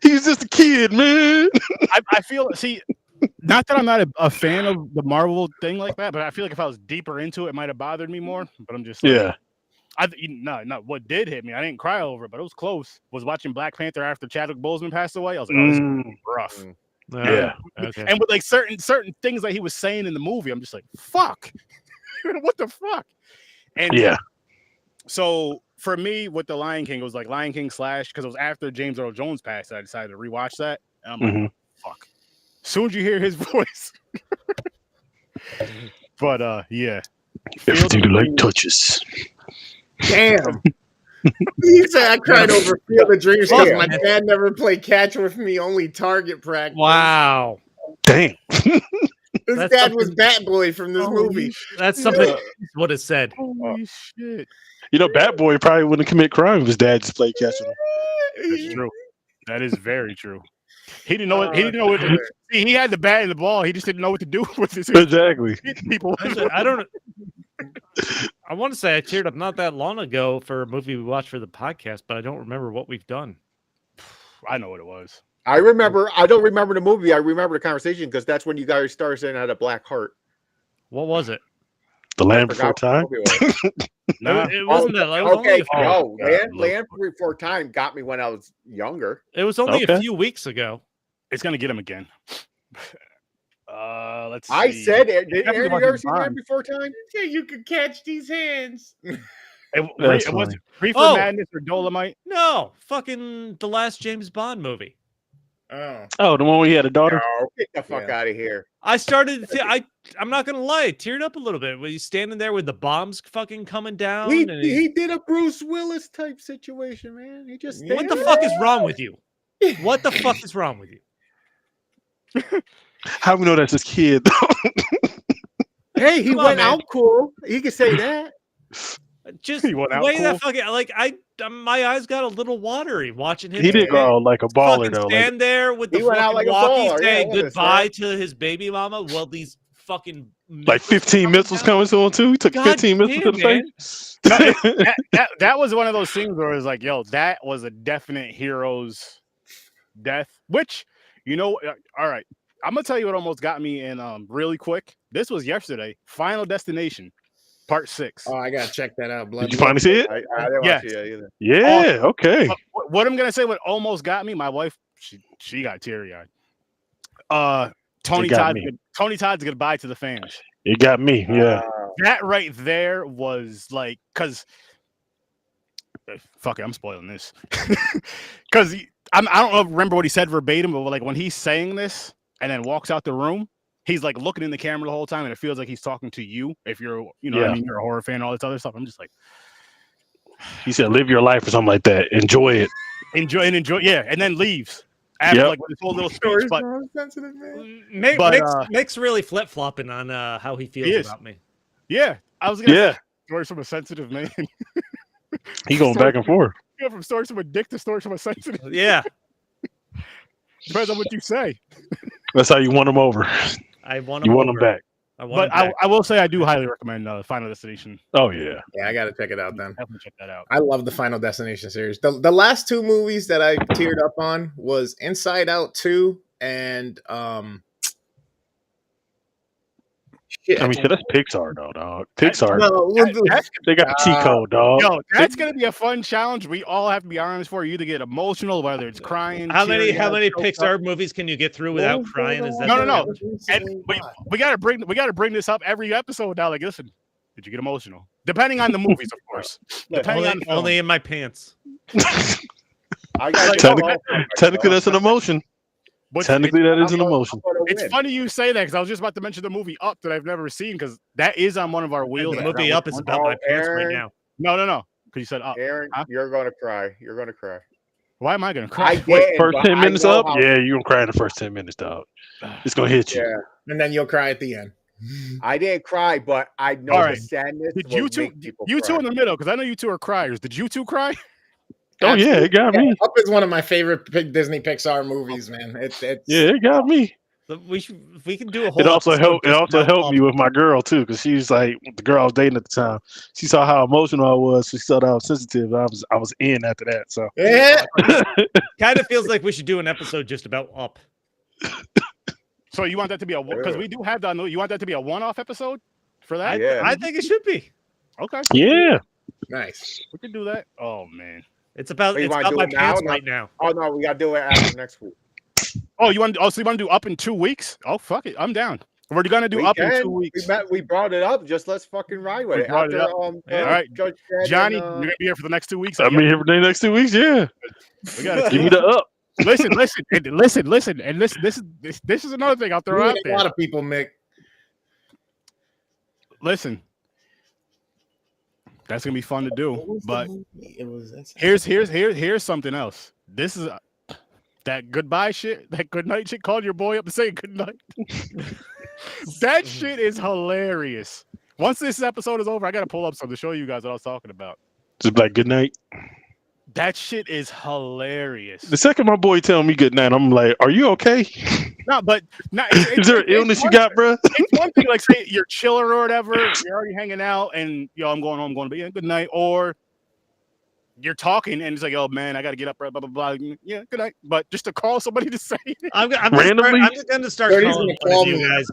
he's just a kid, man. I feel not that I'm not a fan of the Marvel thing like that, but I feel like if I was deeper into it, it might have bothered me more. But I'm just what did hit me? I didn't cry over it, but it was close. Was watching Black Panther after Chadwick Boseman passed away. I was like, oh, this is rough. Yeah. Okay. And with certain things that he was saying in the movie, I'm just like, fuck. What the fuck? And so for me, with the Lion King, it was like Lion King / because it was after James Earl Jones passed, I decided to rewatch that. And I'm like, fuck. As soon as you hear his voice. But yeah. If the light touches. Damn. He said I cried over Field of Dreams because Yeah. my dad never played catch with me, only target practice. Wow. Damn. His That's dad was something- Bat Boy from this movie. That's something what it said. Holy shit. You know, Bat Boy probably wouldn't commit crime if his dad just played catch with him. That's true. That is very true. He didn't know. He didn't know what to do. See, he had the bat and the ball. He just didn't know what to do with his Exactly. people. I don't. I want to say I teared up not that long ago for a movie we watched for the podcast, but I don't remember what we've done. I know what it was. I remember. I don't remember the movie. I remember the conversation because that's when you guys started saying I had a black heart. What was it? The Land Before Time. Nah. It wasn't that. It was Okay, only Land Before Time got me when I was younger. It was only Okay. a few weeks ago. It's gonna get him again. Let's see. I said it. Did Definitely Aaron, you ever wasn't see Land Bond. Before Time? Yeah, you could catch these hands. It That's was funny. Reefer Oh. Madness or Dolomite. No, fucking the last James Bond movie. Oh, Oh, the one where he had a daughter? No, get the fuck out of here. I started. I'm not gonna lie, I teared up a little bit when he's standing there with the bombs fucking coming down. He, and he did a Bruce Willis type situation, man. He just What what stayed the there. fuck is wrong with you? What the fuck is wrong with you? How we know that's his kid? Hey, he Come on, went man. out cool. He could say that. Just He went the out way that cool. fucking my eyes got a little watery watching him. He did go out like a baller fucking though. Like, stand there with the He went out fucking like a walkie baller, yeah, saying what is goodbye that? to his baby mama. Well, these fucking like 15 missiles coming to him too. He took God 15 missiles to damn, the man. face. That was one of those things where it was like, yo, that was a definite hero's death. Which, you know, all right, I'm gonna tell you what almost got me in really quick. This was yesterday. Final Destination, Part 6. oh, I gotta check that out. Blood. Did you finally see it? I didn't Yes. watch it either. Yeah. Okay. What I'm gonna say, what almost got me, my wife, she got teary eyed. Tony got Todd. me. Tony Todd's goodbye to the fans. It got me. Yeah. That right there was like, cause fuck it, I'm spoiling this. Cause I don't remember what he said verbatim, but like when he's saying this and then walks out the room, he's like looking in the camera the whole time, and it feels like he's talking to you. If you're, you know, what I Yeah. mean, you're a horror fan, and all this other stuff. I'm just like, He said, "Live your life" or something like that. Enjoy it. enjoy, yeah, and then leaves after Yep. like with his whole little speech. Stories But are sensitive, man. But, Mick's really flip flopping on how he feels He is. about me. yeah, I was gonna Yeah. say stories from a sensitive man. He going back and forth. You go from stories from a dick to stories from a sensitive. Yeah, Depends on what you say. That's how you won him over. I want You him. want him over. back. I want But him back. I will say I do highly recommend Final Destination. Oh yeah. Yeah, I gotta check it out then. Definitely check that out. I love the Final Destination series. The last two movies that I teared up on was Inside Out 2 and shit. I mean, shit, that's Pixar though, dog. Pixar. No, They got the cheat code, dog. Yo, that's gonna be a fun challenge. We all have to be honest for you to get emotional, whether it's crying. How many teary-eyed, Pixar movies can you get through without crying? Is that No. the- And we gotta bring this up every episode now. Like, listen, did you get emotional? Depending on the movies, of course. Depending on the film. only in my pants. I got Technically, that's an emotion. But Technically, that is an emotion. it's funny you say that because I was just about to mention the movie Up that I've never seen because that is on one of our wheels. The movie Up is about my pants right now. No. Because you said Up. Aaron, Huh? you're gonna cry. You're gonna cry. Why am I gonna I cry? did. First but 10 I minutes know up? how- Yeah, you're gonna cry in the first 10 minutes, dog. It's gonna hit you. Yeah, and then you'll cry at the end. I didn't cry, but I know All the right. sadness. Did will you two? make people You two cry. in the middle because I know you two are criers. Did you two cry? Oh yeah, it got me. Up is one of my favorite Disney Pixar movies, man. It's Yeah, it got me. We can do a whole. It also episode helped. It just also about helped me with my girl too, because she's like the girl I was dating at the time. She saw how emotional I was. She saw that I was sensitive. I was in after that. So yeah. Kind of feels like we should do an episode just about Up. So you want that to be a because we do have that. You want that to be a one-off episode for that? Yeah. I think it should be. Okay, yeah, Nice. we can do that. Oh man. It's about You it's wanna about do my it now? pants No. right now. Oh no, we gotta do it after next week. Oh, you want? Oh, so you want to do Up in 2 weeks? Oh, fuck it, I'm down. We're gonna do We Up in can. 2 weeks. We brought it up. Just let's fucking ride with We it. brought it After, up. All right, Judge Dredd Johnny, and, you're gonna be here for the next 2 weeks. I mean, here for the next 2 weeks. Yeah, we gotta give me the up. listen, and this is another thing I'll throw out A there. lot of people, Mick. Listen, That's gonna be fun to do. But it was here's something else. This is that goodbye shit, that good night shit. Called your boy up to say good night. That shit is hilarious. Once this episode is over, I gotta pull up something to show you guys what I was talking about. Just like good night. That shit is hilarious. The second my boy tell me good night, I'm like, "Are you okay? No, but Is there an illness you got, bro?" It's one thing, like say you're chilling or whatever, you're already hanging out, and I'm going home, going to bed. Good night, or you're talking and it's like, "Oh man, I got to get up." Blah blah blah. Yeah, good night. But just to call somebody to say, I'm just gonna start calling you guys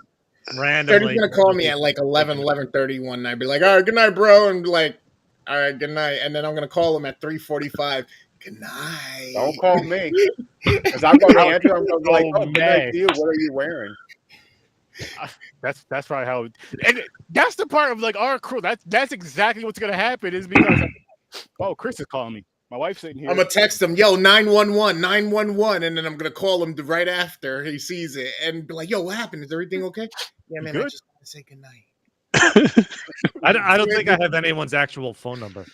randomly. He's gonna call me at like 11:30 one night. Be like, "All right, good night, bro," and be like, "All right, good night." And then I'm gonna call him at 3:45. Good night. Don't call me, because I'm going to answer. I'm going to be like, "Oh, good night to you. What are you wearing?" That's probably how. And that's the part of like our crew. That's exactly what's gonna happen. Is because Chris is calling me. My wife's sitting here. I'm gonna text him, "Yo, 911, 911," and then I'm gonna call him right after he sees it and be like, "Yo, what happened? Is everything okay?" "Yeah, man, I just want to say goodnight." I don't think I have anyone's actual phone number.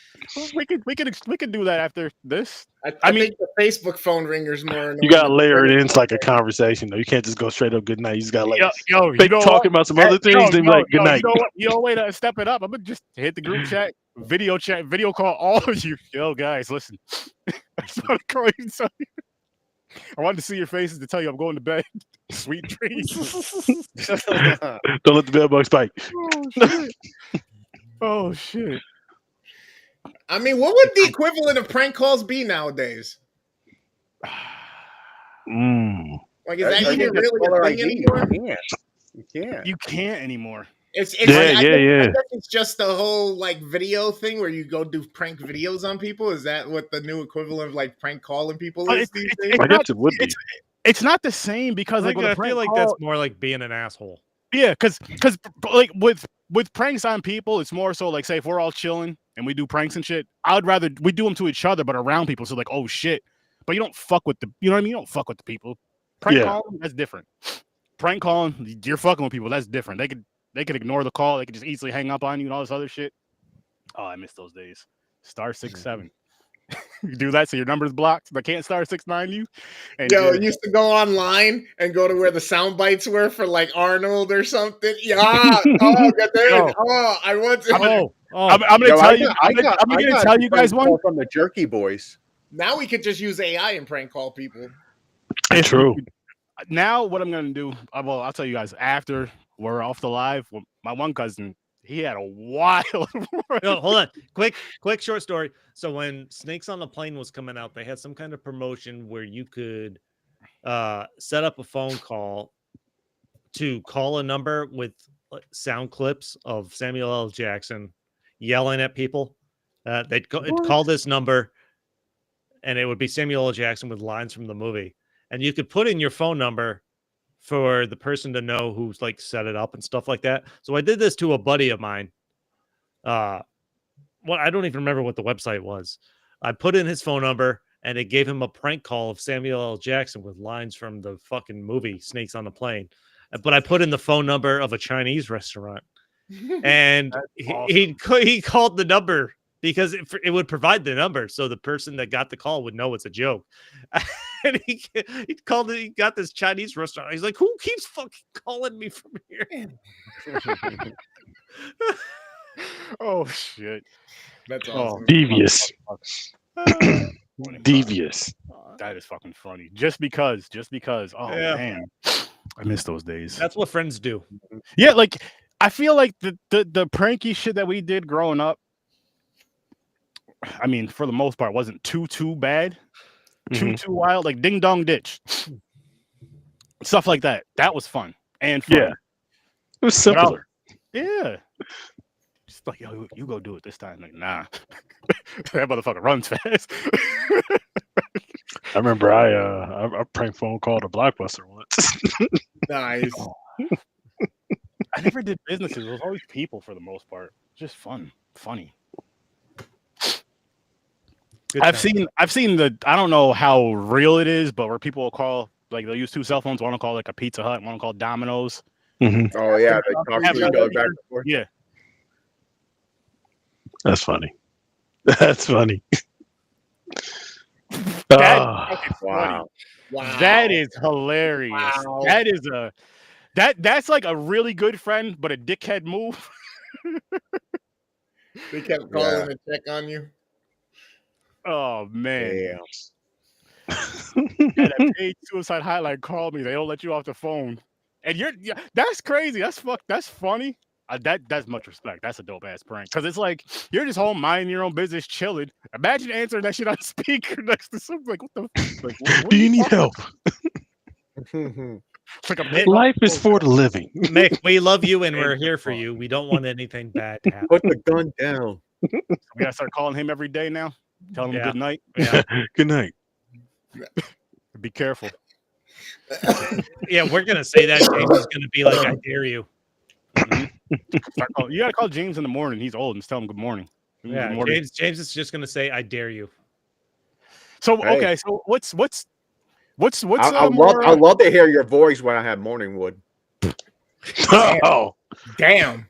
We can do that after this. I mean, the Facebook phone ringer's more. You gotta layer it in. It's like a conversation, though. You can't just go straight up good night. You just gotta like talking about some other things. Then be like good night. You know, way to step it up. I'm gonna just hit the group chat, video call all of you. Yo, guys, listen. I just want to call you and tell you. I wanted to see your faces to tell you I'm going to bed. Sweet dreams. Don't let the bell bug spike. Oh shit. I mean, what would the equivalent of prank calls be nowadays? Like, is that even really a thing anymore? You can't anymore. I guess it's just the whole like video thing where you go do prank videos on people. Is that what the new equivalent of like prank calling people is these days? I guess it would be. It's not the same because I feel like that's more like being an asshole. Yeah, because like with pranks on people, it's more so like say if we're all chilling and we do pranks and shit, I'd rather we do them to each other but around people. So like, oh shit, but you don't fuck with you know what I mean? You don't fuck with the people. Prank calling, that's different. Prank calling, you're fucking with people. That's different. They could ignore the call. They could just easily hang up on you and all this other shit. Oh, I miss those days. *67. You do that so your number's blocked. They can't *69 you. And I used to go online and go to where the sound bites were for like Arnold or something. Yeah. Oh, God damn. Oh, I want to. I'm gonna tell you. I'm gonna tell you guys one from the Jerky Boys. Now we could just use AI and prank call people. It's true. Now what I'm gonna do? Well, I'll tell you guys after we're off the live. My one cousin, he had a wild. No, hold on. Quick short story. So when Snakes on the Plane was coming out, they had some kind of promotion where you could set up a phone call to call a number with sound clips of Samuel L. Jackson yelling at people. They'd call this number, and it would be Samuel L. Jackson with lines from the movie. And you could put in your phone number for the person to know who's like set it up and stuff like that. So I did this to a buddy of mine. I don't even remember what the website was. I put in his phone number and it gave him a prank call of Samuel L. Jackson with lines from the fucking movie Snakes on the Plane. But I put in the phone number of a Chinese restaurant, and he called the number because it would provide the number, so the person that got the call would know it's a joke. And he got this Chinese restaurant. He's like, "Who keeps fucking calling me from here?" Oh shit, that's awesome. Devious. Devious. That is fucking funny. Just because. Oh man, I miss those days. That's what friends do. Yeah, like I feel like the pranky shit that we did growing up, I mean, for the most part, wasn't too bad, too wild. Like Ding Dong Ditch, stuff like that. That was fun and fun. Yeah, it was simpler. Yeah, just like yo, you go do it this time. Like nah, that motherfucker runs fast. I remember I prank phone called a Blockbuster once. Nice. I never did businesses. It was always people for the most part. Just funny. I've seen the, I don't know how real it is, but where people will call, like they'll use two cell phones. One will call like a Pizza Hut, one will call Domino's. Oh yeah, they talk to each other back and forth. Yeah. That's funny. That's funny. That's Ah, fucking Wow. funny. Wow. That is hilarious. Wow. That is that's like a really good friend, but a dickhead move. They kept calling to check on you. Oh man. Damn. And a paid suicide hotline called me. They don't let you off the phone. And that's crazy. That's funny. That's much respect. That's a dope ass prank. Because it's like you're just home minding your own business, chilling. Imagine answering that shit on speaker next to something. Like, what the like, what do you need help? It's like Life is for the living. Mick, we love you and we're here for you. We don't want anything bad to happen. Put the gun down. We gotta start calling him every day now. Tell him good night. Yeah. Good night. Be careful. Yeah, we're gonna say that. James is gonna be like, "I dare you." You gotta call James in the morning. He's old and just tell him good morning. Yeah, Good morning. James is just gonna say, "I dare you." So Hey. okay, so what's I love to hear your voice when I have morning wood. Oh, Damn.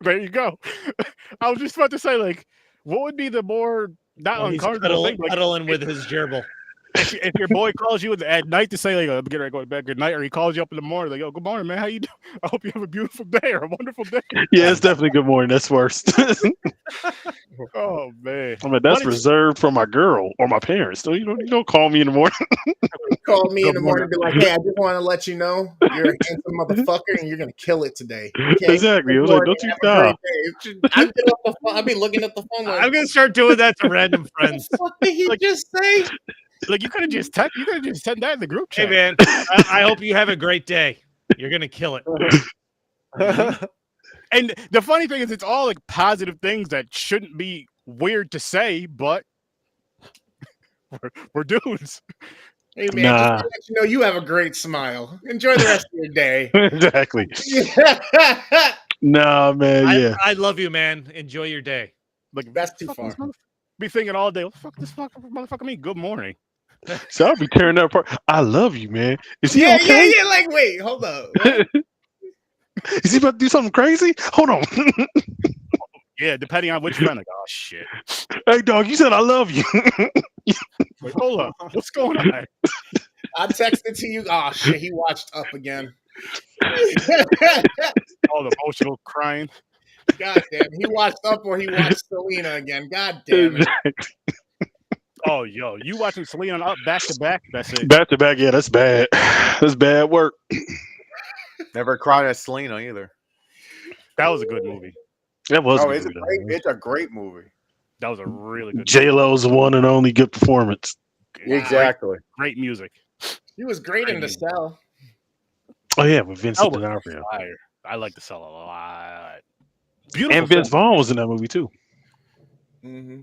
There you go. I was just about to say, like, what would be the more not Well, he's uncomfortable thing? Like, cuddling with his gerbil. if your boy calls you at night to say, like, I'm getting ready to go to bed, good night, or he calls you up in the morning, like, yo, good morning, man, how you doing? I hope you have a beautiful day or a wonderful day. yeah, it's definitely good morning. That's worst. Oh man, I mean, that's What is- reserved for my girl or my parents. So you don't call me in the morning. Call me in Good the morning and be like, hey, I just want to let you know you're a handsome motherfucker and you're going to kill it today. Okay? Exactly. I was Good like, morning, don't you have a great stop. day. I get off the phone. I'll be looking at the phone like, I'm gonna start doing that to random what friends. the fuck did he Like- just say? like you could have just sent that in the group Hey chat. man, I hope you have a great day. You're gonna kill it. And the funny thing is, it's all like positive things that shouldn't be weird to say, but we're dudes. Hey, man, Nah. just to let you know you have a great smile. Enjoy the rest of your day. Exactly. Nah, man. Yeah. I love you, man. Enjoy your day. Like That's too fuck far. this be thinking all day. What the fuck this motherfucker mean? Good morning. So I'll be tearing that apart. I love you, man. Is he Yeah, okay? yeah. Like, wait, hold up. What? Is he about to do something crazy? Hold on. Yeah, depending on which friend. Like, oh shit. Hey, dog, you said I love you. Like, hold up. What's going on? I texted to you. Oh shit, he watched Up again. All the emotional crying. God damn, he watched Up or he watched Selena again. God damn it. Oh, yo, you watching Selena Up back to back? That's it. Back to back. Yeah, that's bad. That's bad work. Never cried at Selena either. That was a good movie. That was Oh, a it's good a movie, great. It's a great movie. That was a really good J Lo's one and only good performance. movie. Exactly. Great music. He was great in The Cell. Oh yeah, with Vincent Oh, D'Onofrio. Fire. I like The Cell a lot. Beautiful. And Vince film. Vaughn was in that movie too. Mm-hmm.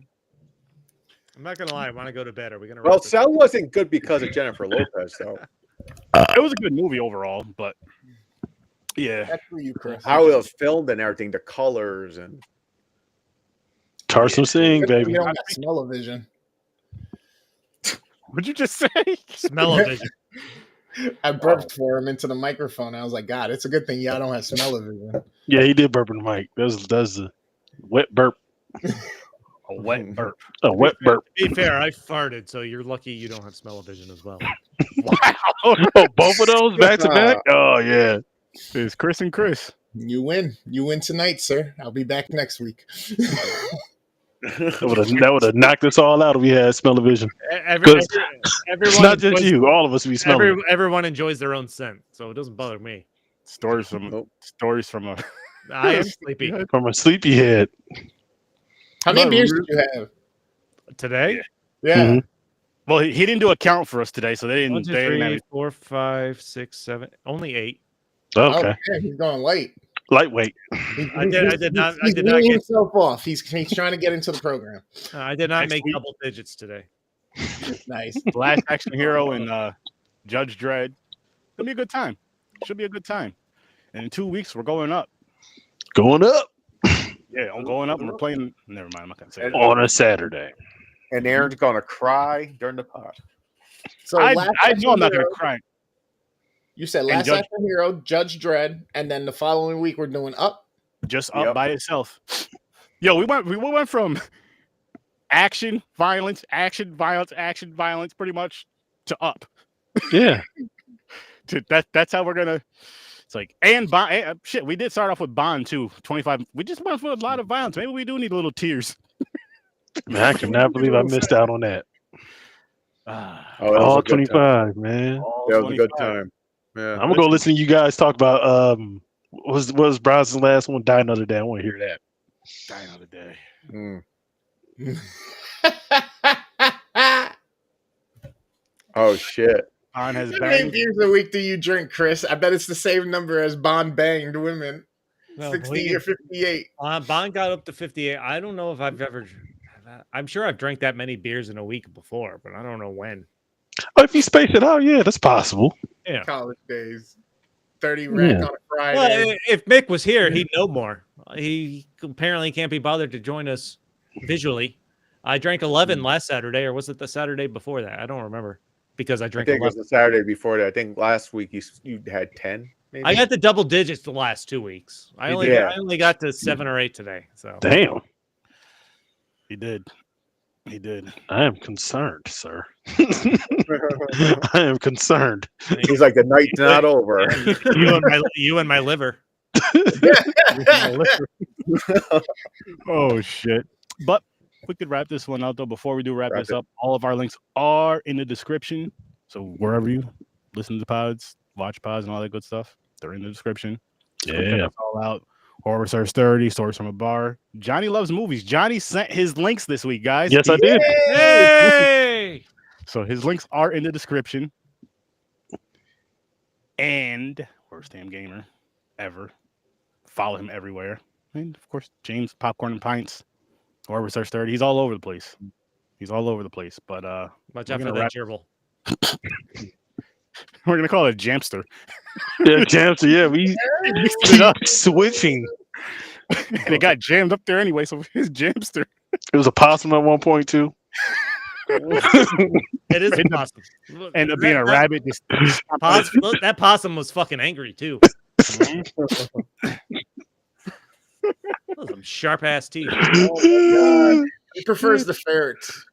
I'm not gonna lie. I want to go to bed. Are we gonna? Well, wrap this Cell wasn't good because of Jennifer Lopez, though. It was a good movie overall, but yeah. That's for you, Chris. How it was filmed and everything, the colors and Tarsum Singh, Good thing baby. You don't got smell-o-vision. What'd you just say? Smell-o-vision. I burped for him into the microphone. I was like, God, it's a good thing y'all don't have smell-o-vision. Yeah, he did burp in the mic. That's a wet burp. A wet burp. A wet burp. To be fair, I farted, so you're lucky you don't have smell-o-vision as well. Wow. Oh, both of those back to back? Oh yeah. It's Chris and Chris. You win. You win tonight, sir. I'll be back next week. That would have knocked us all out if we had smell-o-vision. Everyone, It's not just you. All of us be smelling. everyone enjoys their own scent, so it doesn't bother me. Stories from a I am sleepy From a sleepyhead. How many beers did you have? today. Yeah. Mhm. Well, he didn't do a count for us today, so they didn't. 1, 2, they didn't 3, have 4, 5, 6, 7. Only 8. Okay. Yeah, he's going light. Lightweight. I did not He's get. weaning himself off. He's trying to get into the program. I did not Next make week. double digits today. Nice. Last Action Hero and Judge Dredd. It'll be a good time. Should be a good time. And in 2 weeks, we're going up. Going up Yeah, I'm going up and we're playing. Never mind, I'm not gonna say it. on a Saturday. and Aaron's gonna cry during the pod. So I Last know Action I'm not gonna Hero, cry. You said and Last Judge- Action Hero, Judge Dredd, and then the following week we're doing Up. just up by itself. Yo, we went from action, violence, pretty much to up. Yeah. That's how we're gonna. It's like and Bond. Shit, we did start off with Bond too. 25. We just went for a lot of violence. Maybe we do need a little tears. Man, I cannot believe I missed out on that. All 25, man. That was a good time. Yeah, I'm gonna go listen to you guys talk about what was Bronson's last one? Die Another Day. I want to hear that. Die Another Day. Oh shit. Bond has How many beers a week do you drink, Chris? I bet it's the same number as Bond banged women. No, 60 or 58. Bond got up to 58. I don't know if I've ever. I'm sure I've drank that many beers in a week before, but I don't know when. Oh, if you space it out, yeah, that's possible. Yeah. College days. 30 rack on a Friday. Well, if Mick was here, he'd know more. He apparently can't be bothered to join us visually. I drank 11 last Saturday, or was it the Saturday before that? I don't remember because I drank. I think 11. it was the Saturday before that. I think last week you had 10. Maybe? I got the double digits the last 2 weeks. I only got to 7 or 8 today. So damn. He did. I am concerned, sir. I am concerned. He's like, the night's not over. you and my liver. Oh shit! But we could wrap this one out though. Before we do wrap this up, all of our links are in the description. So wherever you listen to the pods, watch pods, and all that good stuff, they're in the description. So check us all out. Horror Search 30, Stories from a Bar. Johnny loves movies. Johnny sent his links this week, guys. Yes, I did. Hey! So his links are in the description. And Worst Damn Gamer Ever. Follow him everywhere. And of course, James Popcorn and Pints. Horror Search 30. He's all over the place. But watch out for that gerbil. We're gonna call it Jamster. Yeah, Jamster. Yeah, we switching. And it got jammed up there anyway, so it's Jamster. It was a possum at one point too. It is a possum. Ended up being a rabbit. Look, that possum was fucking angry too. Those some sharp ass teeth. Oh my God. He prefers the ferrets.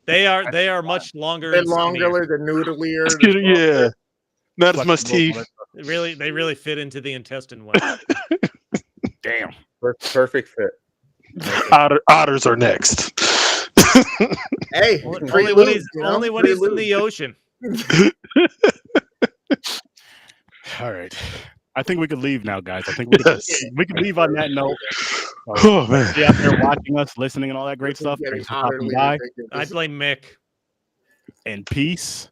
They are much longer. They're longer, they're noodlier. Yeah, not as much teeth. They really fit into the intestine well. Damn, perfect fit. Otters are next. Hey, only when he's in the ocean. All right. I think we could leave now, guys. I think we could leave on that note. Oh man, yeah, they're watching us, listening, and all that great stuff. Thanks for stopping by. I blame Mick. And peace.